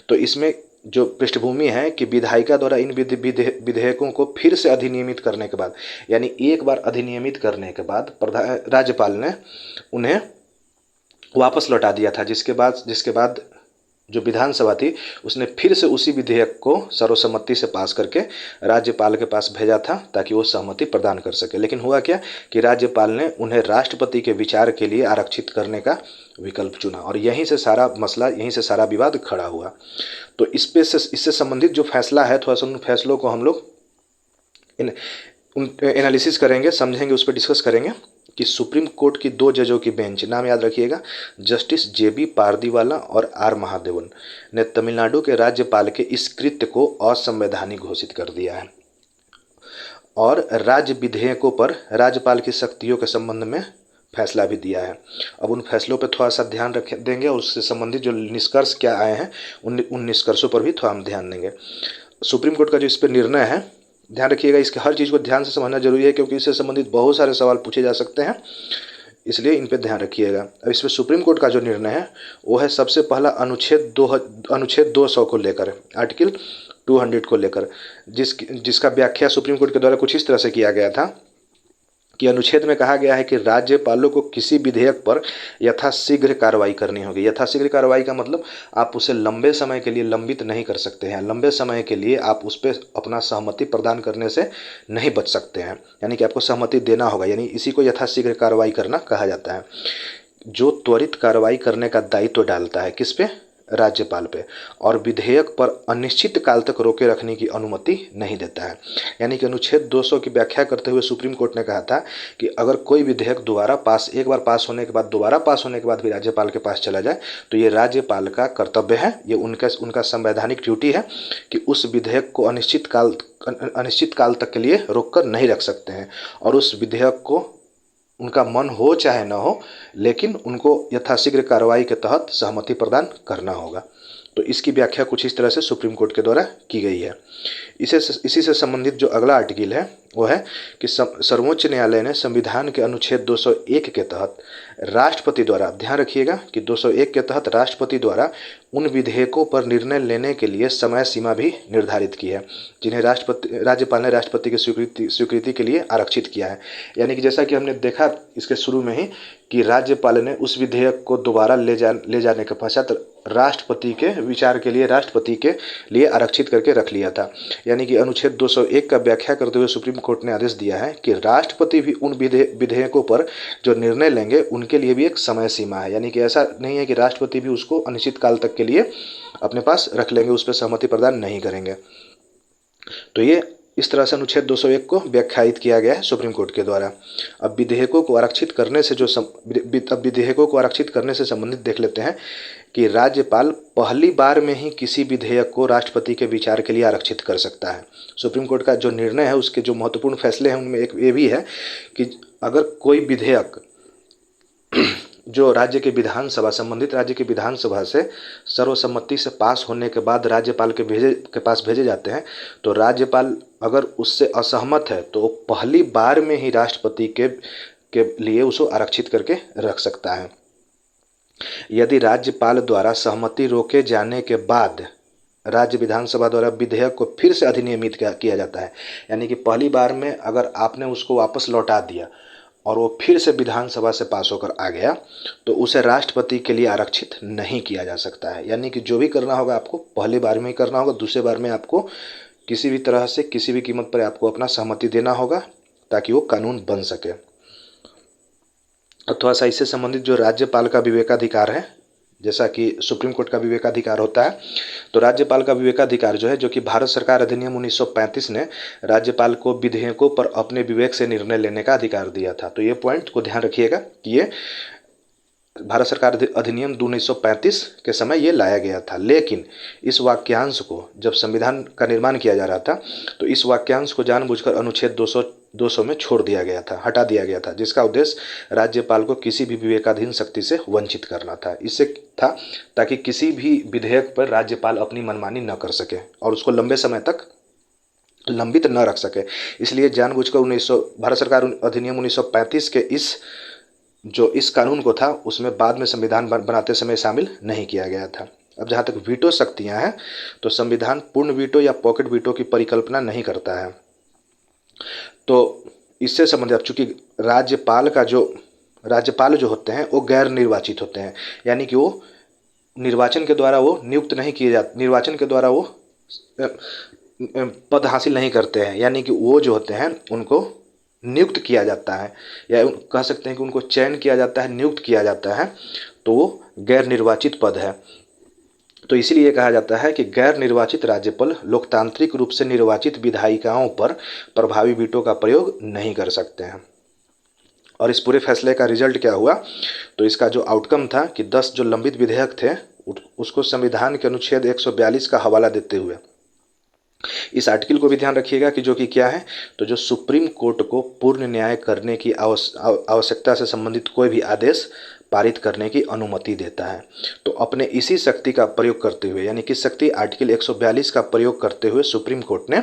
तो इसमें जो पृष्ठभूमि है कि विधायिका द्वारा इन विधेयकों को फिर से अधिनियमित करने के बाद, यानी एक बार अधिनियमित करने के बाद राज्यपाल ने उन्हें वापस लौटा दिया था, जिसके बाद जो विधानसभा थी उसने फिर से उसी विधेयक को सर्वसम्मति से पास करके राज्यपाल के पास भेजा था, ताकि वो सहमति प्रदान कर सके। लेकिन हुआ क्या कि राज्यपाल ने उन्हें राष्ट्रपति के विचार के लिए आरक्षित करने का विकल्प चुना, और यहीं से सारा मसला, यहीं से सारा विवाद खड़ा हुआ। तो इससे संबंधित जो फैसला है, थोड़ा सा उन फैसलों को हम लोग एनालिसिस करेंगे, समझेंगे, उस पर डिस्कस करेंगे कि सुप्रीम कोर्ट की 2 जजों की बेंच, नाम याद रखिएगा, जस्टिस JB पारदीवाला और R महादेवन, ने तमिलनाडु के राज्यपाल के इस कृत्य को असंवैधानिक घोषित कर दिया है और राज्य विधेयकों पर राज्यपाल की शक्तियों के संबंध में फैसला भी दिया है। अब उन फैसलों पर थोड़ा सा ध्यान देंगे, और उससे संबंधित जो निष्कर्ष क्या आए हैं उन निष्कर्षों पर भी थोड़ा हम ध्यान देंगे। सुप्रीम कोर्ट का जो इस पर निर्णय है, ध्यान रखिएगा, इसके हर चीज़ को ध्यान से समझना जरूरी है, क्योंकि इससे संबंधित बहुत सारे सवाल पूछे जा सकते हैं, इसलिए इन पे ध्यान रखिएगा। अब इसमें सुप्रीम कोर्ट का जो निर्णय है वो है सबसे पहला अनुच्छेद 200 को लेकर, आर्टिकल 200 को लेकर, जिसका व्याख्या सुप्रीम कोर्ट के द्वारा कुछ इस तरह से किया गया था कि अनुच्छेद में कहा गया है कि राज्यपालों को किसी विधेयक पर यथाशीघ्र कार्रवाई करनी होगी। यथाशीघ्र कार्रवाई का मतलब आप उसे लंबे समय के लिए लंबित नहीं कर सकते हैं, लंबे समय के लिए आप उस पर अपना सहमति प्रदान करने से नहीं बच सकते हैं, यानी कि आपको सहमति देना होगा, यानी इसी को यथाशीघ्र कार्रवाई करना कहा जाता है, जो त्वरित कार्रवाई करने का दायित्व डालता है किस पे, राज्यपाल पे, और विधेयक पर अनिश्चित काल तक रोके रखने की अनुमति नहीं देता है। यानी कि अनुच्छेद 200 की व्याख्या करते हुए सुप्रीम कोर्ट ने कहा था कि अगर कोई विधेयक दोबारा पास, एक बार पास होने के बाद दोबारा पास होने के बाद भी राज्यपाल के पास चला जाए तो ये राज्यपाल का कर्तव्य है, ये उनका संवैधानिक ड्यूटी है कि उस विधेयक को अनिश्चित काल तक के लिए रोक कर नहीं रख सकते हैं, और उस विधेयक को उनका मन हो चाहे न हो, लेकिन उनको यथाशीघ्र कार्रवाई के तहत सहमति प्रदान करना होगा। तो इसकी व्याख्या कुछ इस तरह से सुप्रीम कोर्ट के द्वारा की गई है। इसी से संबंधित जो अगला आर्टिकल है वो है कि सर्वोच्च न्यायालय ने संविधान के अनुच्छेद 201 के तहत राष्ट्रपति द्वारा, ध्यान रखिएगा कि 201 के तहत राष्ट्रपति द्वारा उन विधेयकों पर निर्णय लेने के लिए समय सीमा भी निर्धारित की है जिन्हें राज्यपाल ने राष्ट्रपति की स्वीकृति के लिए आरक्षित किया है। यानी कि जैसा कि हमने देखा इसके शुरू में ही कि राज्यपाल ने उस विधेयक को दोबारा ले जाने के पश्चात राष्ट्रपति के विचार के लिए, राष्ट्रपति के लिए आरक्षित करके रख लिया था। यानी कि अनुच्छेद 201 का व्याख्या करते हुए सुप्रीम कोर्ट ने आदेश दिया है कि राष्ट्रपति भी उन विधेयकों पर जो निर्णय लेंगे उनके लिए भी एक समय सीमा है। यानी कि ऐसा नहीं है कि राष्ट्रपति भी उसको अनिश्चित काल तक के लिए अपने पास रख लेंगे, उस पर सहमति प्रदान नहीं करेंगे। तो ये इस तरह से अनुच्छेद 201 को व्याख्यायित किया गया है सुप्रीम कोर्ट के द्वारा। अब विधेयकों को आरक्षित करने से संबंधित देख लेते हैं कि राज्यपाल पहली बार में ही किसी विधेयक को राष्ट्रपति के विचार के लिए आरक्षित कर सकता है। सुप्रीम कोर्ट का जो निर्णय है उसके जो महत्वपूर्ण फैसले हैं उनमें एक ये भी है कि अगर कोई विधेयक जो संबंधित राज्य के विधानसभा से सर्वसम्मति से पास होने के बाद राज्यपाल के पास भेजे जाते हैं, तो राज्यपाल अगर उससे असहमत है तो वो पहली बार में ही राष्ट्रपति के लिए उसको आरक्षित करके रख सकता है। यदि राज्यपाल द्वारा सहमति रोके जाने के बाद राज्य विधानसभा द्वारा विधेयक को फिर से अधिनियमित किया जाता है, यानी कि पहली बार में अगर आपने उसको वापस लौटा दिया और वो फिर से विधानसभा से पास होकर आ गया, तो उसे राष्ट्रपति के लिए आरक्षित नहीं किया जा सकता है। यानी कि जो भी करना होगा आपको पहली बार में ही करना होगा, दूसरे बार में आपको किसी भी तरह से किसी भी कीमत पर आपको अपना सहमति देना होगा ताकि वो कानून बन सके। थोड़ा सा इससे संबंधित जो राज्यपाल का विवेकाधिकार है, जैसा कि सुप्रीम कोर्ट का विवेकाधिकार होता है, तो राज्यपाल का विवेकाधिकार जो है, जो कि भारत सरकार अधिनियम 1935 ने राज्यपाल को विधेयकों पर अपने विवेक से निर्णय लेने का अधिकार दिया था। तो ये पॉइंट को ध्यान रखिएगा कि ये भारत सरकार अधिनियम 1935 के समय ये लाया गया था, लेकिन इस वाक्यांश को जब संविधान का निर्माण किया जा रहा था तो इस वाक्यांश को जानबूझकर अनुच्छेद 200 में छोड़ दिया गया था, हटा दिया गया था, जिसका उद्देश्य राज्यपाल को किसी भी विवेकाधीन शक्ति से वंचित करना था। इससे था ताकि किसी भी विधेयक पर राज्यपाल अपनी मनमानी न कर सके और उसको लंबे समय तक लंबित न रख सके। इसलिए जानबूझकर भारत सरकार अधिनियम 1935 के इस कानून को था उसमें बाद में संविधान बनाते समय शामिल नहीं किया गया था। अब जहाँ तक वीटो शक्तियाँ हैं, तो संविधान पूर्ण वीटो या पॉकेट वीटो की परिकल्पना नहीं करता है। तो इससे संबंधित, चूंकि राज्यपाल जो होते हैं वो गैर निर्वाचित होते हैं, यानी कि वो निर्वाचन के द्वारा वो नियुक्त नहीं किए जाते, निर्वाचन के द्वारा वो पद हासिल नहीं करते हैं, यानी कि वो जो होते हैं उनको नियुक्त किया जाता है, या कह सकते हैं कि उनको चयन किया जाता है, नियुक्त किया जाता है, तो वो गैर निर्वाचित पद है। तो इसीलिए कहा जाता है कि गैर निर्वाचित राज्यपाल लोकतांत्रिक रूप से निर्वाचित विधायिकाओं पर प्रभावी वीटो का प्रयोग नहीं कर सकते हैं। और इस पूरे फैसले का रिजल्ट क्या हुआ, तो इसका जो आउटकम था कि 10 जो लंबित विधेयक थे उसको संविधान के अनुच्छेद 142 का हवाला देते हुए, इस आर्टिकल को भी ध्यान रखिएगा कि जो कि क्या है, तो जो सुप्रीम कोर्ट को पूर्ण न्याय करने की आवश्यकता से संबंधित कोई भी आदेश पारित करने की अनुमति देता है। तो अपने इसी शक्ति का प्रयोग करते हुए, यानी कि शक्ति आर्टिकल 142 का प्रयोग करते हुए सुप्रीम कोर्ट ने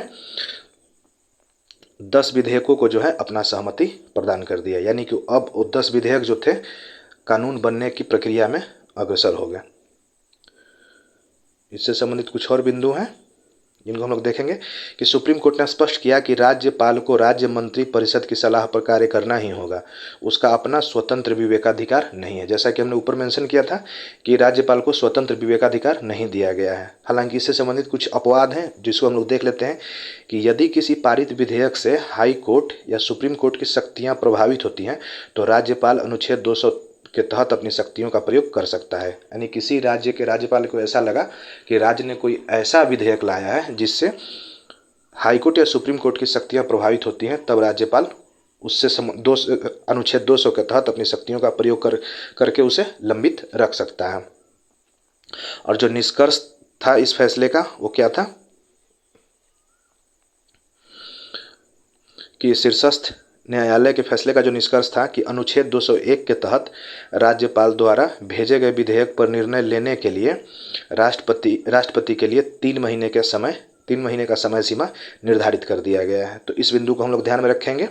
10 विधेयकों को जो है अपना सहमति प्रदान कर दिया, यानी कि अब वो 10 विधेयक जो थे कानून बनने की प्रक्रिया में अग्रसर हो गए। इससे संबंधित कुछ और बिंदु हैं जिनको हम लोग देखेंगे कि सुप्रीम कोर्ट ने स्पष्ट किया कि राज्यपाल को राज्य मंत्री परिषद की सलाह पर कार्य करना ही होगा, उसका अपना स्वतंत्र विवेकाधिकार नहीं है। जैसा कि हमने ऊपर मेंशन किया था कि राज्यपाल को स्वतंत्र विवेकाधिकार नहीं दिया गया है। हालांकि इससे संबंधित कुछ अपवाद हैं जिसको हम लोग देख लेते हैं कि यदि किसी पारित विधेयक से हाई कोर्ट या सुप्रीम कोर्ट की शक्तियाँ प्रभावित होती हैं तो राज्यपाल अनुच्छेद 200 के तहत अपनी शक्तियों का प्रयोग कर सकता है। यानी किसी राज्य के राज्यपाल को ऐसा लगा कि राज्य ने कोई ऐसा विधेयक लाया है जिससे हाई कोर्ट या सुप्रीम कोर्ट की शक्तियां प्रभावित होती हैं, तब राज्यपाल उससे अनुच्छेद 200 के तहत अपनी शक्तियों का प्रयोग करके उसे लंबित रख सकता है। और जो निष्कर्ष था इस फैसले का वो क्या था कि शीर्षस्थ न्यायालय के फैसले का जो निष्कर्ष था कि अनुच्छेद 201 के तहत राज्यपाल द्वारा भेजे गए विधेयक पर निर्णय लेने के लिए राष्ट्रपति के लिए 3 महीने का समय सीमा निर्धारित कर दिया गया है। तो इस बिंदु को हम लोग ध्यान में रखेंगे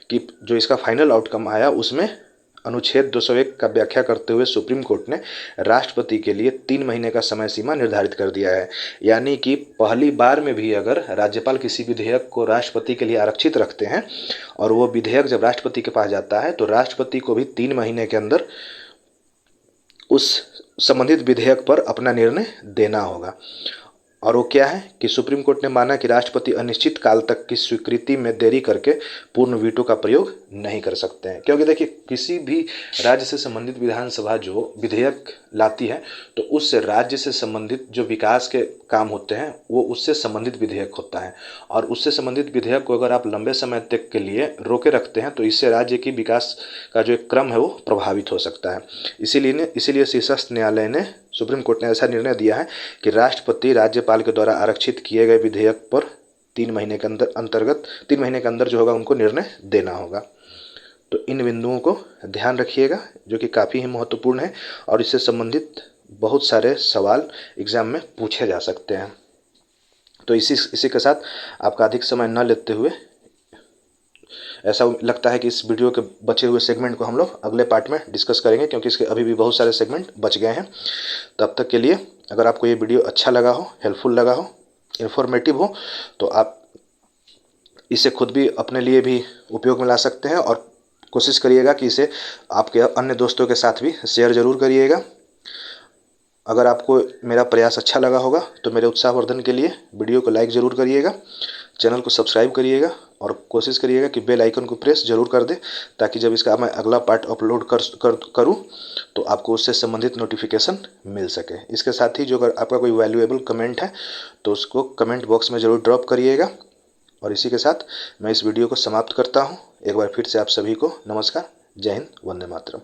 कि जो इसका फाइनल आउटकम आया उसमें अनुच्छेद 201 का व्याख्या करते हुए सुप्रीम कोर्ट ने राष्ट्रपति के लिए 3 महीने का समय सीमा निर्धारित कर दिया है। यानी कि पहली बार में भी अगर राज्यपाल किसी विधेयक को राष्ट्रपति के लिए आरक्षित रखते हैं और वो विधेयक जब राष्ट्रपति के पास जाता है तो राष्ट्रपति को भी 3 महीने के अंदर उस संबंधित विधेयक पर अपना निर्णय देना होगा। और वो क्या है कि सुप्रीम कोर्ट ने माना कि राष्ट्रपति अनिश्चित काल तक की स्वीकृति में देरी करके पूर्ण वीटो का प्रयोग नहीं कर सकते हैं। क्योंकि देखिए किसी भी राज्य से संबंधित विधानसभा जो विधेयक लाती है तो उससे राज्य से संबंधित जो विकास के काम होते हैं वो उससे संबंधित विधेयक होता है, और उससे संबंधित विधेयक को अगर आप लंबे समय तक के लिए रोके रखते हैं तो इससे राज्य की विकास का जो एक क्रम है वो प्रभावित हो सकता है। इसीलिए शीर्षस्थ न्यायालय ने सुप्रीम कोर्ट ने ऐसा निर्णय दिया है कि राष्ट्रपति राज्यपाल के द्वारा आरक्षित किए गए विधेयक पर 3 महीने के अंदर जो होगा उनको निर्णय देना होगा। तो इन बिंदुओं को ध्यान रखिएगा जो कि काफ़ी ही महत्वपूर्ण है और इससे संबंधित बहुत सारे सवाल एग्जाम में पूछे जा सकते हैं। तो इसी के साथ आपका अधिक समय न लेते हुए, ऐसा लगता है कि इस वीडियो के बचे हुए सेगमेंट को हम लोग अगले पार्ट में डिस्कस करेंगे क्योंकि इसके अभी भी बहुत सारे सेगमेंट बच गए हैं। तब तक के लिए अगर आपको ये वीडियो अच्छा लगा हो, हेल्पफुल लगा हो, इन्फॉर्मेटिव हो तो आप इसे खुद भी अपने लिए भी उपयोग में ला सकते हैं और कोशिश करिएगा कि इसे आपके अन्य दोस्तों के साथ भी शेयर ज़रूर करिएगा। अगर आपको मेरा प्रयास अच्छा लगा होगा तो मेरे उत्साहवर्धन के लिए वीडियो को लाइक ज़रूर करिएगा, चैनल को सब्सक्राइब करिएगा और कोशिश करिएगा कि बेल आइकन को प्रेस जरूर कर दें ताकि जब इसका मैं अगला पार्ट अपलोड करूं तो आपको उससे संबंधित नोटिफिकेशन मिल सके। इसके साथ ही जो अगर आपका कोई वैल्यूएबल कमेंट है तो उसको कमेंट बॉक्स में ज़रूर ड्रॉप करिएगा। और इसी के साथ मैं इस वीडियो को समाप्त करता हूं। एक बार फिर से आप सभी को नमस्कार, जय हिंद, वंदे मातरम।